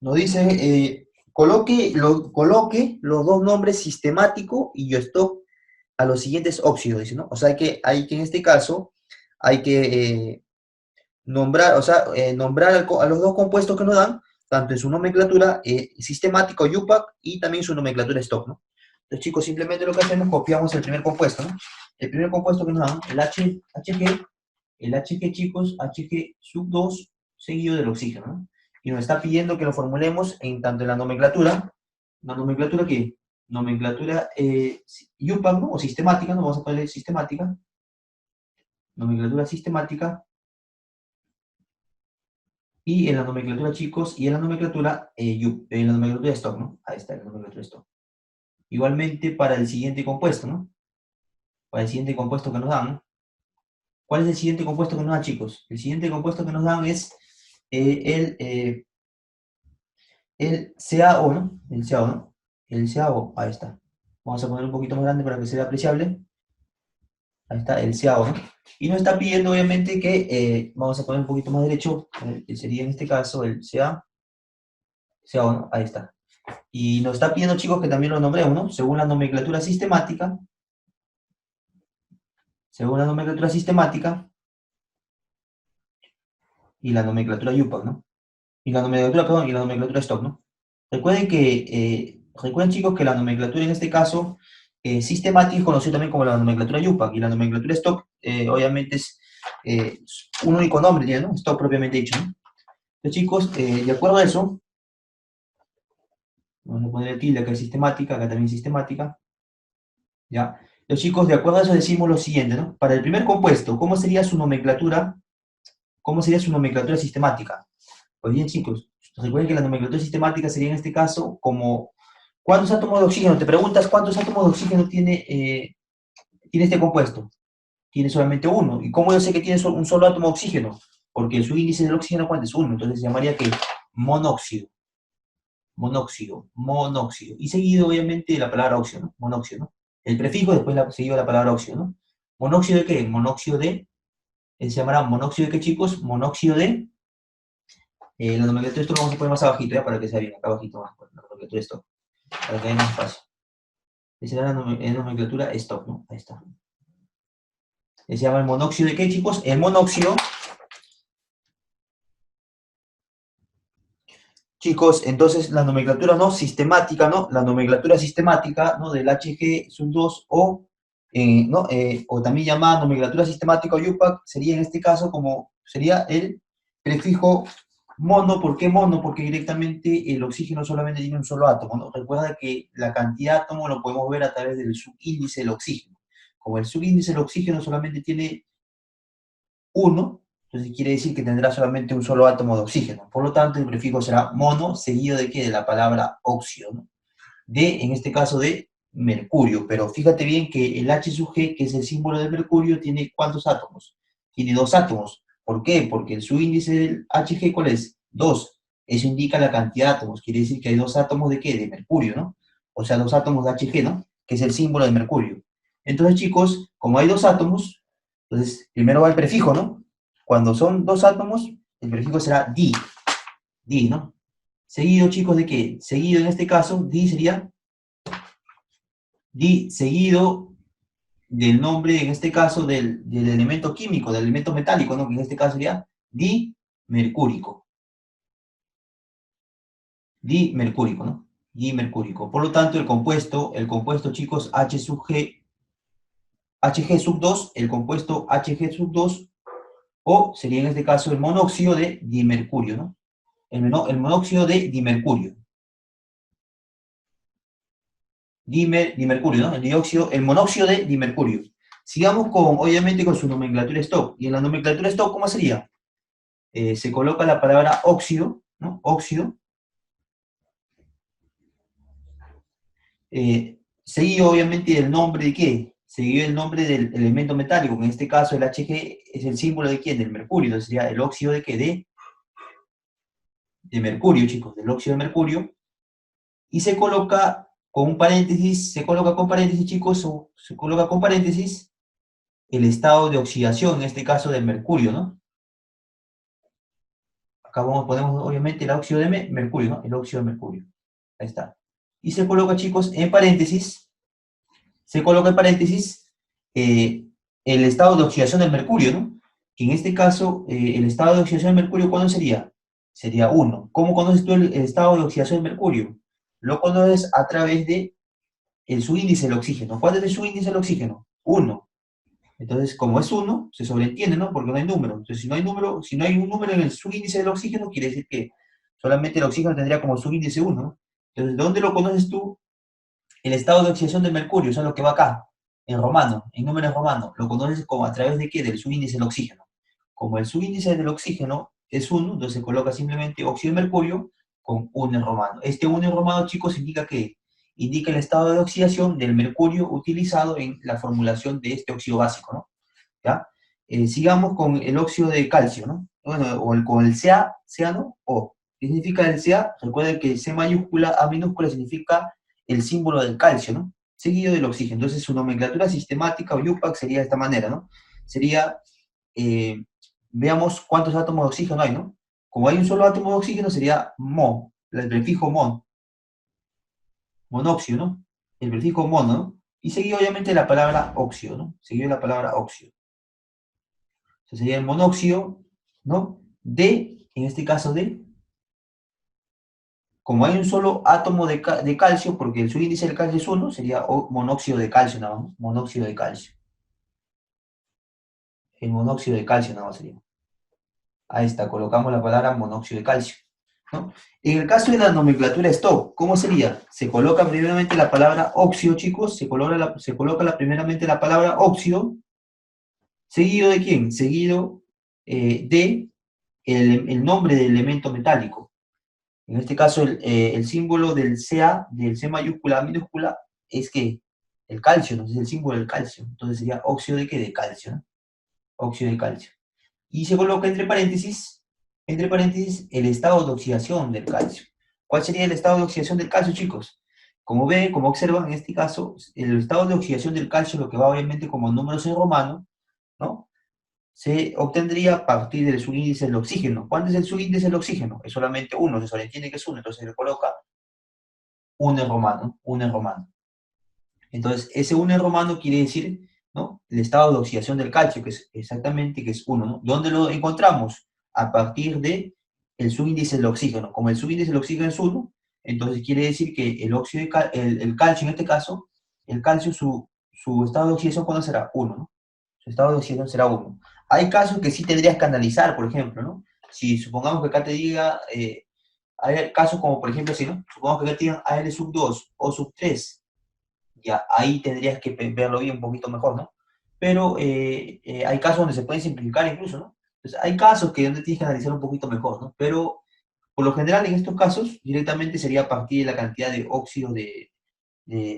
Nos dice, coloque los dos nombres sistemático y Stock a los siguientes óxidos, dice, ¿no? O sea, hay que en este caso, hay que nombrar, o sea, nombrar a los dos compuestos que nos dan, tanto en su nomenclatura sistemática o UPAC y también su nomenclatura Stock, ¿no? Entonces, chicos, simplemente lo que hacemos, copiamos el primer compuesto, ¿no? El primer compuesto que nos dan, el HG, chicos, HG sub 2 seguido del oxígeno, ¿no? Y nos está pidiendo que lo formulemos en tanto en la nomenclatura ¿qué? Nomenclatura UPAC, ¿no? O sistemática, ¿no? Vamos a ponerle sistemática, nomenclatura sistemática, y en la nomenclatura, chicos, y en la nomenclatura, en la nomenclatura de stock, ¿no? Ahí está, la nomenclatura de stock. Igualmente para el siguiente compuesto, ¿no? Para el siguiente compuesto que nos dan, ¿no? ¿Cuál es el siguiente compuesto que nos dan, chicos? El siguiente compuesto que nos dan es el CaO, ¿no? El CaO, ¿no? El CaO, ahí está. Vamos a poner un poquito más grande para que sea apreciable. Ahí está, el CaO, ¿no? Y nos está pidiendo, obviamente, que vamos a poner un poquito más derecho, que sería en este caso el CaO, ¿no? Ahí está. Y nos está pidiendo, chicos, que también lo nombremos, ¿no? Según la nomenclatura sistemática y la nomenclatura UPAC, ¿no? Y la nomenclatura, perdón, y la nomenclatura stock, ¿no? Recuerden, chicos, que la nomenclatura en este caso, sistemática es conocida también como la nomenclatura UPAC, y la nomenclatura stock, obviamente, es un único nombre, ¿no? Stock propiamente dicho, ¿no? Entonces, chicos, de acuerdo a eso, vamos a poner el tilde acá es sistemática, acá también sistemática, ¿ya? Los chicos, de acuerdo a eso decimos lo siguiente, ¿no? Para el primer compuesto, ¿cómo sería su nomenclatura? ¿Cómo sería su nomenclatura sistemática? Pues bien, chicos, recuerden que la nomenclatura sistemática sería en este caso como ¿cuántos átomos de oxígeno? Te preguntas cuántos átomos de oxígeno tiene este compuesto. Tiene solamente uno. ¿Y cómo yo sé que tiene un solo átomo de oxígeno? Porque su índice del oxígeno, ¿cuánto es? Uno. Entonces se llamaría que monóxido. Monóxido. Y seguido, obviamente, de la palabra óxido, ¿no? Monóxido, ¿no? El prefijo, después seguido de la palabra óxido, ¿no? ¿Monóxido de qué? Monóxido de, se llamará monóxido de qué, chicos? Monóxido de, la nomenclatura de esto lo vamos a poner más abajito, ¿ya? Para que sea bien, acá abajito más, la nomenclatura de esto, para que haya más espacio. Esa era la nomenclatura stock, ¿no? Ahí está. Se llama el monóxido de qué, chicos? El monóxido. Chicos, entonces la nomenclatura no sistemática, ¿no? La nomenclatura sistemática, ¿no? Del Hg sub 2 o, ¿no? O también llamada nomenclatura sistemática o UPAC, sería en este caso como, sería el prefijo mono. ¿Por qué mono? Porque directamente el oxígeno solamente tiene un solo átomo, ¿no? Recuerda que la cantidad de átomos lo podemos ver a través del subíndice del oxígeno. Como el subíndice del oxígeno solamente tiene uno, entonces quiere decir que tendrá solamente un solo átomo de oxígeno. Por lo tanto, el prefijo será mono, seguido de qué? De la palabra óxido, ¿no? De, en este caso, de mercurio. Pero fíjate bien que el H sub G, que es el símbolo del mercurio, tiene ¿cuántos átomos? Tiene dos átomos. ¿Por qué? Porque el subíndice del Hg, ¿cuál es? Dos. Eso indica la cantidad de átomos. Quiere decir que hay dos átomos de qué? De mercurio, ¿no? O sea, dos átomos de Hg, ¿no? Que es el símbolo de mercurio. Entonces, chicos, como hay dos átomos, entonces primero va el prefijo, ¿no? Cuando son dos átomos, el prefijo será di. Di, ¿no? Seguido, chicos, ¿de qué? Seguido, en este caso, di sería di seguido del nombre, en este caso, del elemento químico, del elemento metálico, ¿no? Que en este caso sería dimercúrico. Dimercúrico, ¿no? Dimercúrico. Por lo tanto, el compuesto, chicos, H sub G, Hg sub 2, el compuesto Hg sub 2, o sería en este caso el monóxido de dimercurio, ¿no? El monóxido de dimercurio. Dimercurio, ¿no? El monóxido de dimercurio. Sigamos con, obviamente, con su nomenclatura stock. Y en la nomenclatura stock, ¿cómo sería? Se coloca la palabra óxido, ¿no? Óxido, seguido, obviamente, del nombre de qué? Seguido el nombre del elemento metálico, que en este caso el Hg es el símbolo de quién? Del mercurio. Entonces sería el óxido de qué? De mercurio, chicos, del óxido de mercurio. Y se coloca con un paréntesis, se coloca con paréntesis, chicos, o se coloca con paréntesis el estado de oxidación, en este caso del mercurio, ¿no? Acá ponemos obviamente el óxido de mercurio, ¿no? El óxido de mercurio. Ahí está. Y se coloca, chicos, en paréntesis, se coloca en paréntesis el estado de oxidación del mercurio, ¿no? Que en este caso, el estado de oxidación del mercurio, ¿cuándo sería? Sería 1. ¿Cómo conoces tú el estado de oxidación del mercurio? Lo conoces a través de el subíndice del oxígeno. ¿Cuál es el subíndice del oxígeno? 1. Entonces, como es uno, se sobreentiende, ¿no? Porque no hay número. Entonces, si no hay número, si no hay un número en el subíndice del oxígeno, quiere decir que solamente el oxígeno tendría como subíndice 1, ¿no? Entonces, ¿de dónde lo conoces tú? El estado de oxidación del mercurio, o sea, lo que va acá, en romano, en números romanos. Lo conoces como a través de qué? Del subíndice del oxígeno. Como el subíndice del oxígeno es 1, entonces se coloca simplemente óxido de mercurio con 1 en romano. Este 1 en romano, chicos, indica que indica el estado de oxidación del mercurio utilizado en la formulación de este óxido básico, ¿no? ¿Ya? Sigamos con el óxido de calcio, ¿no? Bueno, con el Ca, ciano, O. ¿Qué significa el Ca? Recuerden que C mayúscula, A minúscula significa el símbolo del calcio, ¿no? Seguido del oxígeno. Entonces su nomenclatura sistemática o UPAC sería de esta manera, ¿no? Sería, eh, veamos cuántos átomos de oxígeno hay, ¿no? Como hay un solo átomo de oxígeno sería MO, el prefijo MON, monóxido, ¿no? El prefijo mono, ¿no? Y seguido obviamente la palabra óxido, ¿no? Seguido la palabra óxido. Entonces sería el monóxido, ¿no? En este caso como hay un solo átomo de calcio, porque el subíndice del calcio es 1, sería monóxido de calcio nada más, monóxido de calcio. El monóxido de calcio nada más sería. Ahí está, colocamos la palabra monóxido de calcio, ¿no? En el caso de la nomenclatura stop, ¿cómo sería? Se coloca primeramente la palabra óxido, chicos, se coloca primeramente la palabra óxido, seguido de quién? Seguido de el nombre del elemento metálico. En este caso, el símbolo del Ca, del C mayúscula, A minúscula, es que el calcio, ¿no? Es el símbolo del calcio. Entonces sería óxido de qué? De calcio, ¿no? Óxido de calcio. Y se coloca entre paréntesis, el estado de oxidación del calcio. ¿Cuál sería el estado de oxidación del calcio, chicos? Como ven, como observan, en este caso, el estado de oxidación del calcio, lo que va obviamente como números en romano, ¿no? Se obtendría a partir del subíndice del oxígeno. ¿Cuánto es el subíndice del oxígeno? Es solamente 1, se sobreentiende que es 1, entonces se le coloca 1 en romano, 1 en romano. Entonces, ese 1 en romano quiere decir ¿no? El estado de oxidación del calcio, que es exactamente que es 1, ¿no? ¿Dónde lo encontramos? A partir de el subíndice del oxígeno. Como el subíndice del oxígeno es 1, entonces quiere decir que el, óxido de el calcio, en este caso, el calcio, su estado de oxidación, ¿cuándo será? 1, ¿no? Su estado de oxidación será 1. Hay casos que sí tendrías que analizar, por ejemplo, ¿no? Si supongamos que acá te diga, hay casos como, por ejemplo, si, ¿no? Supongamos que acá te digan AL sub 2 o sub 3, ya ahí tendrías que verlo bien un poquito mejor, ¿no? Pero hay casos donde se pueden simplificar incluso, ¿no? Entonces, hay casos que donde tienes que analizar un poquito mejor, ¿no? Pero por lo general en estos casos directamente sería a partir de la cantidad de óxido de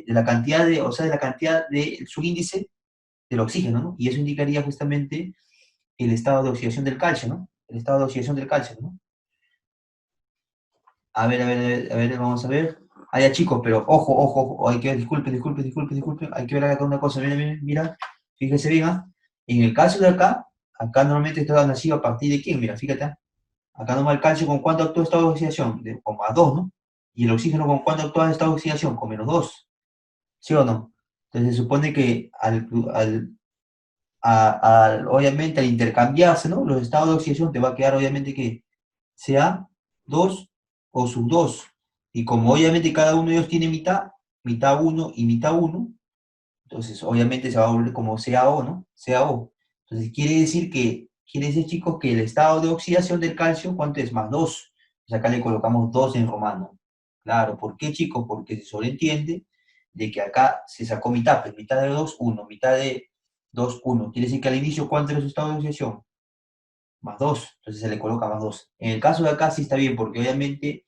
la cantidad de, o sea, de la cantidad de su índice del oxígeno, ¿no? Y eso indicaría justamente el estado de oxidación del calcio, ¿no? El estado de oxidación del calcio, ¿no? A ver, vamos a ver. Ah, ya chicos, pero ojo, ojo, ojo, hay que ver, disculpen, hay que ver acá una cosa, mira, fíjese bien, ¿ah? En el caso de acá normalmente está nacido a partir de quién, mira, fíjate, ¿ah? Acá nomás el calcio con cuánto actúa estado de oxidación, con más 2, ¿no? Y el oxígeno con cuánto actúa en estado de oxidación, con menos 2, ¿sí o no? Entonces se supone que obviamente al intercambiarse, ¿no? Los estados de oxidación te va a quedar obviamente que sea 2 o sub 2. Y como obviamente cada uno de ellos tiene mitad, mitad uno y mitad uno, entonces obviamente se va a volver como CaO, ¿no? CaO. Entonces quiere decir chicos que el estado de oxidación del calcio, ¿cuánto es? Más 2. Entonces acá le colocamos 2 en romano. Claro, ¿por qué chicos? Porque se sobreentiende de que acá se sacó mitad, pues mitad de 2 1, mitad de 2 1. Quiere decir que al inicio, ¿cuánto era su estado de oxidación? Más 2, entonces se le coloca más 2. En el caso de acá sí está bien, porque obviamente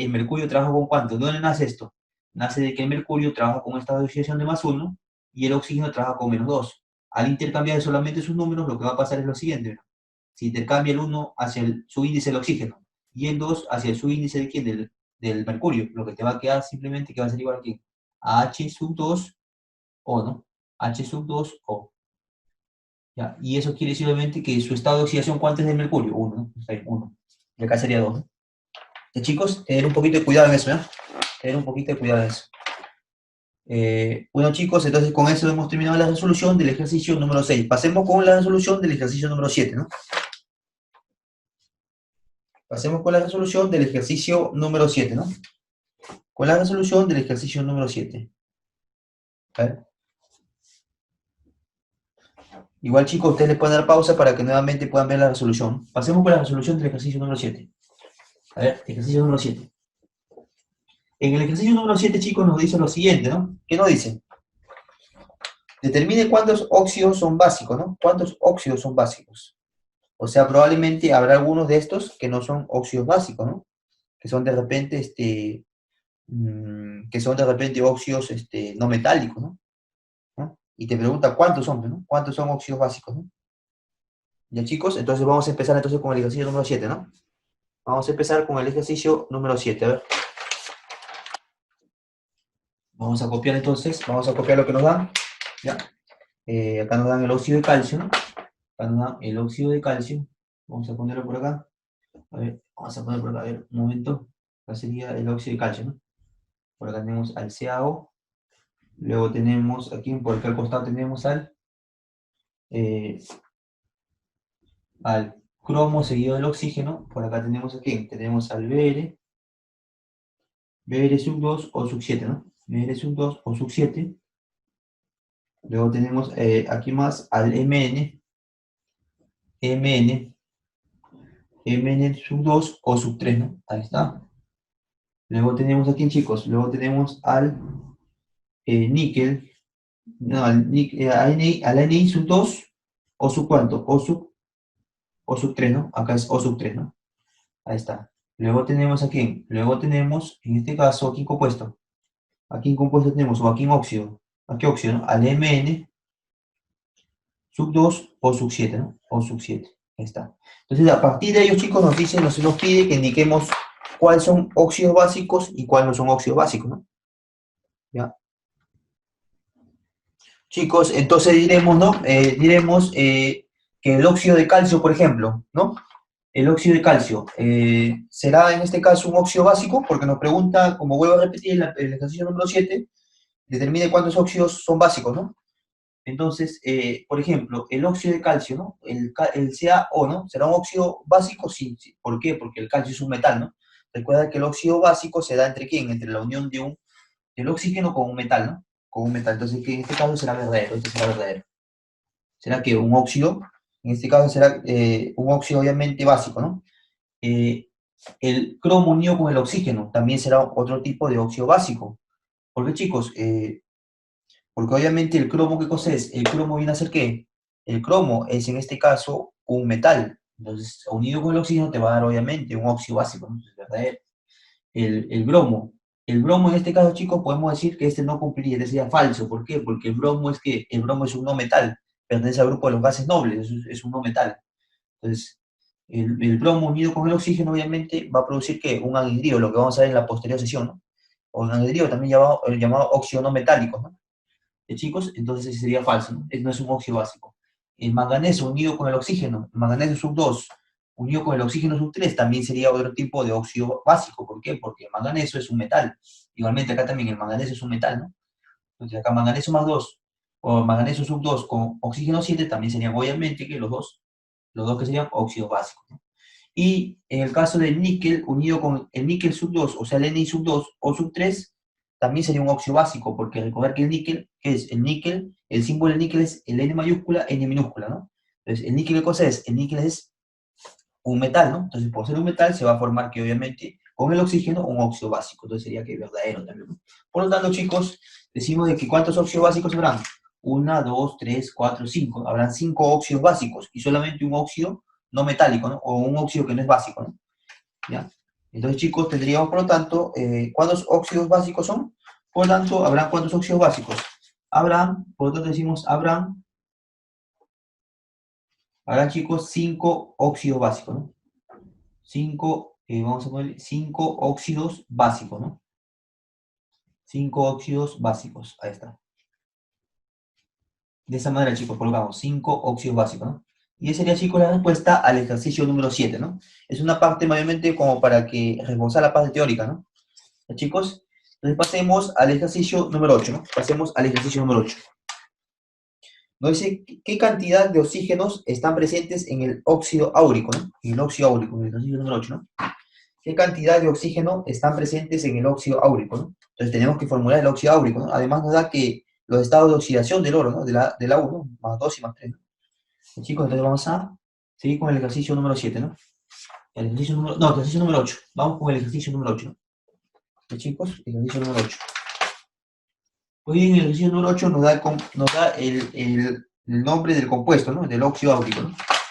el mercurio trabaja con ¿cuánto? ¿De dónde nace esto? Nace de que el mercurio trabaja con un estado de oxidación de más 1 y el oxígeno trabaja con menos 2. Al intercambiar solamente sus números, lo que va a pasar es lo siguiente. Si intercambia el 1 hacia el subíndice del oxígeno y el 2 hacia el subíndice de quién? Del mercurio, lo que te va a quedar simplemente que va a ser igual a quién? A H sub 2 O, ¿no? H sub 2 O. ¿Ya? Y eso quiere decir obviamente que su estado de oxidación, ¿cuánto es del mercurio? 1, ¿no? Está bien, 1. Y acá sería 2, ¿no? Chicos, tener un poquito de cuidado en eso, ¿eh? Tener un poquito de cuidado en eso. Bueno, chicos, entonces con eso hemos terminado la resolución del ejercicio número 6. Pasemos con la resolución del ejercicio número 7, ¿no? Pasemos con la resolución del ejercicio número 7, ¿no? Con la resolución del ejercicio número 7. A ver. Igual, chicos, ustedes le pueden dar pausa para que nuevamente puedan ver la resolución. Pasemos con la resolución del ejercicio número 7. A ver, ejercicio número 7. En el ejercicio número 7, chicos, nos dice lo siguiente, ¿no? ¿Qué nos dice? Determine cuántos óxidos son básicos, ¿no? ¿Cuántos óxidos son básicos? O sea, probablemente habrá algunos de estos que no son óxidos básicos, ¿no? Que son de repente, óxidos, no metálicos, ¿no? ¿No? Y te pregunta cuántos son, ¿no? ¿Cuántos son óxidos básicos, ¿no? Ya, chicos, entonces vamos a empezar entonces con el ejercicio número 7, ¿no? Vamos a empezar con el ejercicio número 7, a ver. Vamos a copiar entonces, vamos a copiar lo que nos dan, ¿ya? Acá nos dan el óxido de calcio, ¿no? Acá nos dan el óxido de calcio. Vamos a ponerlo por acá. A ver, vamos a poner por acá, a ver, un momento. Acá sería el óxido de calcio, ¿no? Por acá tenemos al CaO. Luego tenemos aquí, por acá al costado tenemos eh, al cromo seguido del oxígeno. Por acá tenemos aquí, tenemos al Br sub 2 o sub 7, ¿no? Br sub 2 o sub 7. Luego tenemos aquí más al Mn, Mn sub 2 o sub 3, ¿no? Ahí está. Luego tenemos aquí, chicos, luego tenemos al níquel, no, al Ni sub 2 o sub cuánto, o sub 3, ¿no? Acá es o sub 3, ¿no? Ahí está. Luego tenemos aquí, luego tenemos, en este caso, aquí en compuesto tenemos, o aquí óxido, ¿no? Al Mn sub 2 o sub 7, ¿no? O sub 7, ahí está. Entonces, a partir de ellos, chicos, nos pide que indiquemos cuáles son óxidos básicos y cuáles no son óxidos básicos, ¿no? ¿Ya? Chicos, entonces diremos, ¿no? Que el óxido de calcio, por ejemplo, ¿no? El óxido de calcio será en este caso un óxido básico, porque nos pregunta, como vuelvo a repetir, el ejercicio número 7, determine cuántos óxidos son básicos, ¿no? Entonces, por ejemplo, el óxido de calcio, ¿no? El CaO, ¿no? ¿Será un óxido básico? Sí, sí. ¿Por qué? Porque el calcio es un metal, ¿no? Recuerda que el óxido básico se da entre quién? Entre la unión del oxígeno con un metal, ¿no? Con un metal. Entonces, que en este caso será verdadero, este será verdadero. ¿Será que un óxido? En este caso será un óxido obviamente básico, ¿no? Eh, el cromo unido con el oxígeno también será otro tipo de óxido básico. ¿Por qué, chicos? Porque obviamente el cromo, ¿qué cosa es? El cromo viene a ser ¿qué? El cromo es en este caso un metal. Entonces, unido con el oxígeno te va a dar obviamente un óxido básico, ¿no? Es verdadero. El bromo. El bromo en este caso, chicos, podemos decir que este no cumpliría, este sería falso. ¿Por qué? Porque el bromo es que el bromo es un no metal, pertenece al grupo de los gases nobles, es un no metal. Entonces, el bromo unido con el oxígeno, obviamente, va a producir ¿qué? Un anhidrio, lo que vamos a ver en la posterior sesión, ¿no? O un anhidrio también llamado óxido no metálico, ¿no? Chicos, entonces ese sería falso, ¿no? No es un óxido básico. El manganeso unido con el oxígeno, el manganeso sub 2 unido con el oxígeno sub 3 también sería otro tipo de óxido básico. ¿Por qué? Porque el manganeso es un metal. Igualmente acá también el manganeso es un metal, ¿no? Entonces acá manganeso más 2 o manganeso sub 2 con oxígeno 7 también serían obviamente que los dos que serían óxidos básicos, ¿no? Y en el caso del níquel, unido con el níquel sub 2, o sea, el Ni sub 2 o sub 3, también sería un óxido básico, porque recordar que el níquel, ¿qué es? El níquel, el símbolo del níquel es el N mayúscula, N minúscula, ¿no? Entonces, ¿el níquel qué cosa es? El níquel es un metal, ¿no? Entonces, por ser un metal, se va a formar que, obviamente, con el oxígeno, un óxido básico. Entonces, sería que verdadero también, ¿no? Por lo tanto, chicos, decimos de que ¿cuántos óxidos básicos habrán? Una, dos, tres, cuatro, cinco. Habrán cinco óxidos básicos y solamente un óxido no metálico, ¿no? O un óxido que no es básico, ¿no? ¿Ya? Entonces, chicos, tendríamos, por lo tanto, ¿cuántos óxidos básicos son? Por lo tanto, ¿habrán cuántos óxidos básicos? Habrán, por lo tanto, decimos, habrán, chicos, cinco óxidos básicos, ¿no? Cinco, vamos a poner cinco óxidos básicos, ¿no? Cinco óxidos básicos, ahí está. De esa manera, chicos, colocamos cinco óxidos básicos, ¿no? Y esa sería, chicos, la respuesta al ejercicio número 7, ¿no? Es una parte, mayormente, como para que reforzar la parte teórica, ¿no? ¿Ya, chicos? Entonces pasemos al ejercicio número 8, ¿no? Pasemos al ejercicio número 8. Nos dice qué cantidad de oxígenos están presentes en el óxido áurico, ¿no? En el óxido áurico, en el ejercicio número 8, ¿no? ¿Qué cantidad de oxígeno están presentes en el óxido áurico, ¿no? Entonces tenemos que formular el óxido áurico, ¿no? Además nos da que los estados de oxidación del oro, ¿no? Del agua, ¿no? Más 2 y más 3, ¿no? Chicos, entonces vamos a seguir con el ejercicio número 7, ¿no? El ejercicio número 8. Vamos con el ejercicio número 8, ¿no? Chicos, el ejercicio número 8. Hoy en el ejercicio número 8 nos da el nombre del compuesto, ¿no? Del óxido áurico, ¿no?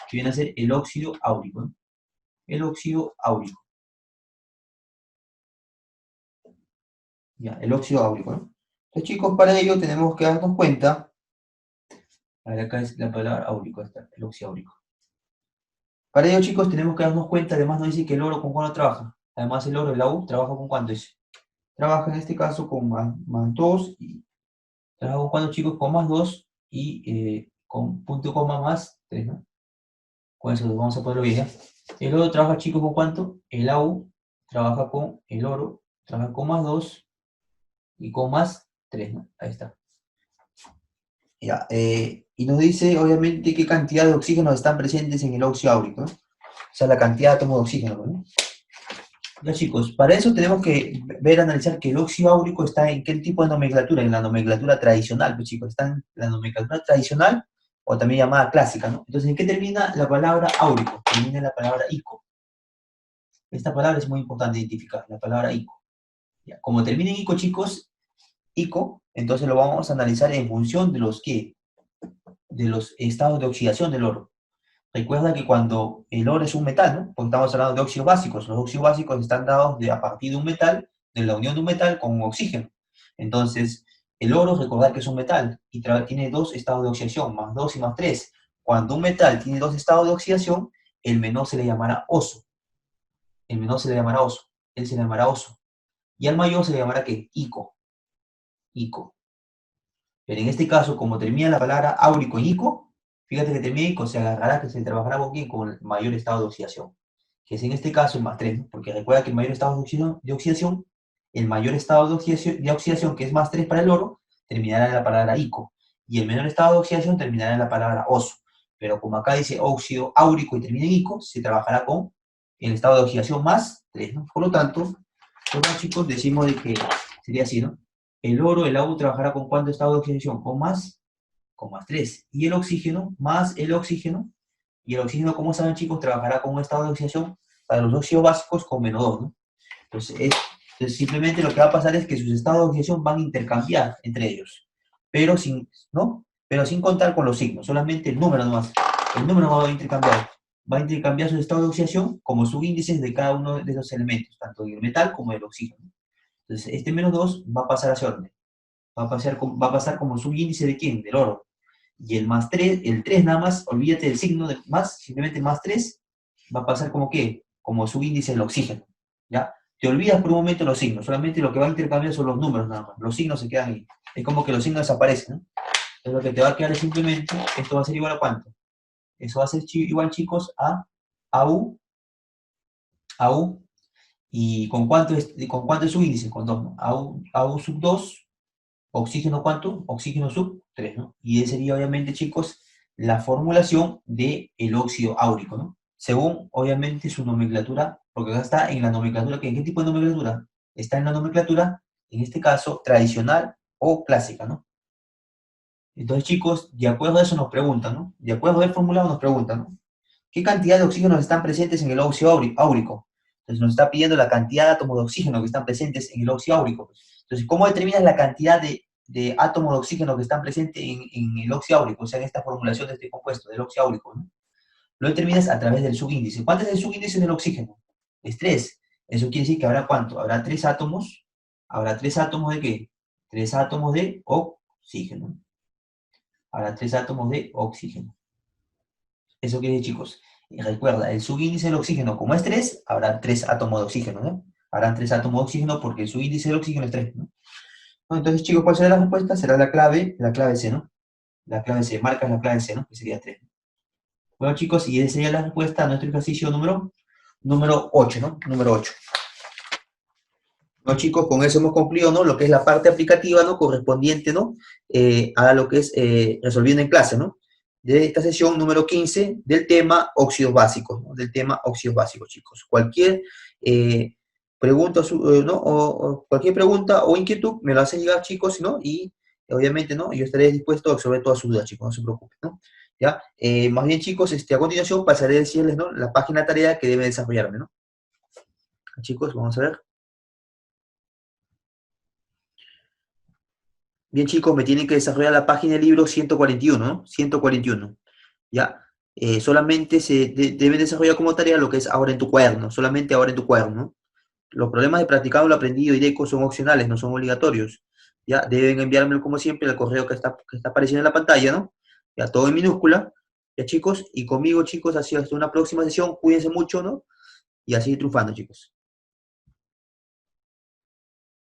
Que viene a ser el óxido áurico, ¿no? El óxido áurico. Ya, el óxido áurico, ¿no? Entonces, chicos, para ello tenemos que darnos cuenta. A ver, acá es la palabra áurico, está, el óxido áurico. Para ello, chicos, tenemos que darnos cuenta, además nos dice que el oro con cuánto trabaja. Además, el oro, el AU, trabaja con cuánto dice. Trabaja en este caso con más 2 y trabaja con cuánto, chicos, con más 2 y con punto coma más 3, ¿no? Con eso vamos a ponerlo bien, ¿ya? El oro trabaja, chicos, ¿con cuánto? El AU trabaja con el oro, trabaja con más 2 y con más 3, ¿no? Ahí está. Ya, y nos dice, obviamente, qué cantidad de oxígeno están presentes en el óxido áurico, ¿no? O sea, la cantidad de átomos de oxígeno, ¿no? Ya, chicos, para eso tenemos que analizar que el óxido áurico está en qué tipo de nomenclatura, en la nomenclatura tradicional, pues chicos, está en la nomenclatura tradicional o también llamada clásica, ¿no? Entonces, ¿en qué termina la palabra áurico? Termina en la palabra ico. Esta palabra es muy importante identificar, la palabra ico. Ya, como termina en ico, chicos, ico, entonces lo vamos a analizar en función de de los estados de oxidación del oro. Recuerda que cuando el oro es un metal, ¿no? Porque estamos hablando de óxidos básicos. Los óxidos básicos están dados a partir de un metal, de la unión de un metal con un oxígeno. Entonces, el oro, recordar que es un metal y tiene dos estados de oxidación, más 2 y más 3. Cuando un metal tiene dos estados de oxidación, el menor se le llamará oso. El menor se le llamará oso. Él se le llamará oso. Y al mayor se le llamará ¿qué? Ico. Ico. Pero en este caso, como termina la palabra áurico en ico, fíjate que termina ico, se agarrará que se trabajará con quién, con el mayor estado de oxidación, que es en este caso el más 3, ¿no? Porque recuerda que el mayor estado de oxidación, el mayor estado de oxidación, que es más 3 para el oro, terminará en la palabra ico. y el menor estado de oxidación terminará en la palabra oso. Pero como acá dice óxido áurico y termina en ico, se trabajará con el estado de oxidación más 3, ¿no? Por lo tanto, bueno, chicos, decimos de que sería así, ¿no? El oro, el agua trabajará con ¿cuánto estado de oxidación? Con más 3. Y el oxígeno, más el oxígeno, y el oxígeno, como saben, chicos, trabajará con un estado de oxidación para los óxidos básicos con -2, ¿no? Entonces, simplemente lo que va a pasar es que sus estados de oxidación van a intercambiar entre ellos, pero sin, ¿no? Pero sin contar con los signos, solamente el número nomás. El número va a intercambiar sus estados de oxidación como subíndices de cada uno de esos elementos, tanto del metal como del oxígeno. Entonces, este -2 va a pasar hacia orden. Va a pasar como subíndice de quién? Del oro. Y el más 3, el 3 nada más, olvídate del signo de más, simplemente más 3, va a pasar como qué? Como subíndice del oxígeno. ¿Ya? Te olvidas por un momento los signos, solamente lo que va a intercambiar son los números nada más. Los signos se quedan ahí. Es como que los signos desaparecen, ¿no? Entonces lo que te va a quedar es simplemente, esto va a ser igual a ¿cuánto? Eso va a ser igual, chicos, a U, ¿y con cuánto es su índice? Con 2, ¿no? A U sub 2, oxígeno ¿cuánto? Oxígeno sub 3, ¿no? Y esa sería, obviamente, chicos, la formulación del óxido áurico, ¿no? Según, obviamente, su nomenclatura, porque acá está en la nomenclatura, ¿en qué tipo de nomenclatura? Está en la nomenclatura, en este caso, tradicional o clásica, ¿no? Entonces, chicos, de acuerdo a eso nos preguntan, ¿no? De acuerdo al formulado nos preguntan, ¿no? ¿Qué cantidad de oxígenos están presentes en el óxido áurico? Entonces nos está pidiendo la cantidad de átomos de oxígeno que están presentes en el óxido áurico. Entonces, ¿cómo determinas la cantidad de átomos de oxígeno que están presentes en el óxido áurico? O sea, en esta formulación de este compuesto, del óxido áurico, ¿no? Lo determinas a través del subíndice. ¿Cuánto es el subíndice del oxígeno? Es 3. Eso quiere decir que habrá ¿cuánto? Habrá 3 átomos. ¿Habrá 3 átomos de qué? 3 átomos de oxígeno. Habrá 3 átomos de oxígeno. Eso quiere decir, chicos. Y recuerda, el subíndice del oxígeno, como es 3, habrá 3 átomos de oxígeno, ¿no? Habrán 3 átomos de oxígeno porque el subíndice del oxígeno es 3, ¿no? Bueno, entonces, chicos, ¿cuál será la respuesta? Será la clave C, ¿no? La clave C, marcas la clave C, ¿no? Que sería 3. Bueno, chicos, y esa sería la respuesta a nuestro ejercicio número 8, ¿no? Número 8. Bueno, chicos, con eso hemos concluido, ¿no? Lo que es la parte aplicativa, ¿no? Correspondiente, ¿no? A lo que es resolviendo en clase, ¿no? De esta sesión número 15 del tema óxidos básicos, ¿no? Del tema óxidos básicos, chicos. Cualquier pregunta, ¿no? O cualquier pregunta o inquietud me lo hacen llegar, chicos, ¿no? Y obviamente, ¿no? Yo estaré dispuesto a resolver todas sus dudas, chicos, no se preocupen, ¿no? ¿Ya? Más bien, chicos, a continuación pasaré a decirles, ¿no? La página tarea que debe desarrollarme, ¿no? Chicos, vamos a ver. Bien, chicos, me tienen que desarrollar la página del libro 141, ¿no? 141, ¿ya? Solamente deben desarrollar como tarea lo que es ahora en tu cuaderno, solamente ahora en tu cuaderno, ¿no? Los problemas de practicado, lo aprendido y DECO son opcionales, no son obligatorios, ¿ya? Deben enviármelo como siempre al correo que está apareciendo en la pantalla, ¿no? Ya, todo en minúscula, ¿ya, chicos? Y conmigo, chicos, así hasta una próxima sesión, cuídense mucho, ¿no? Y así triunfando, chicos.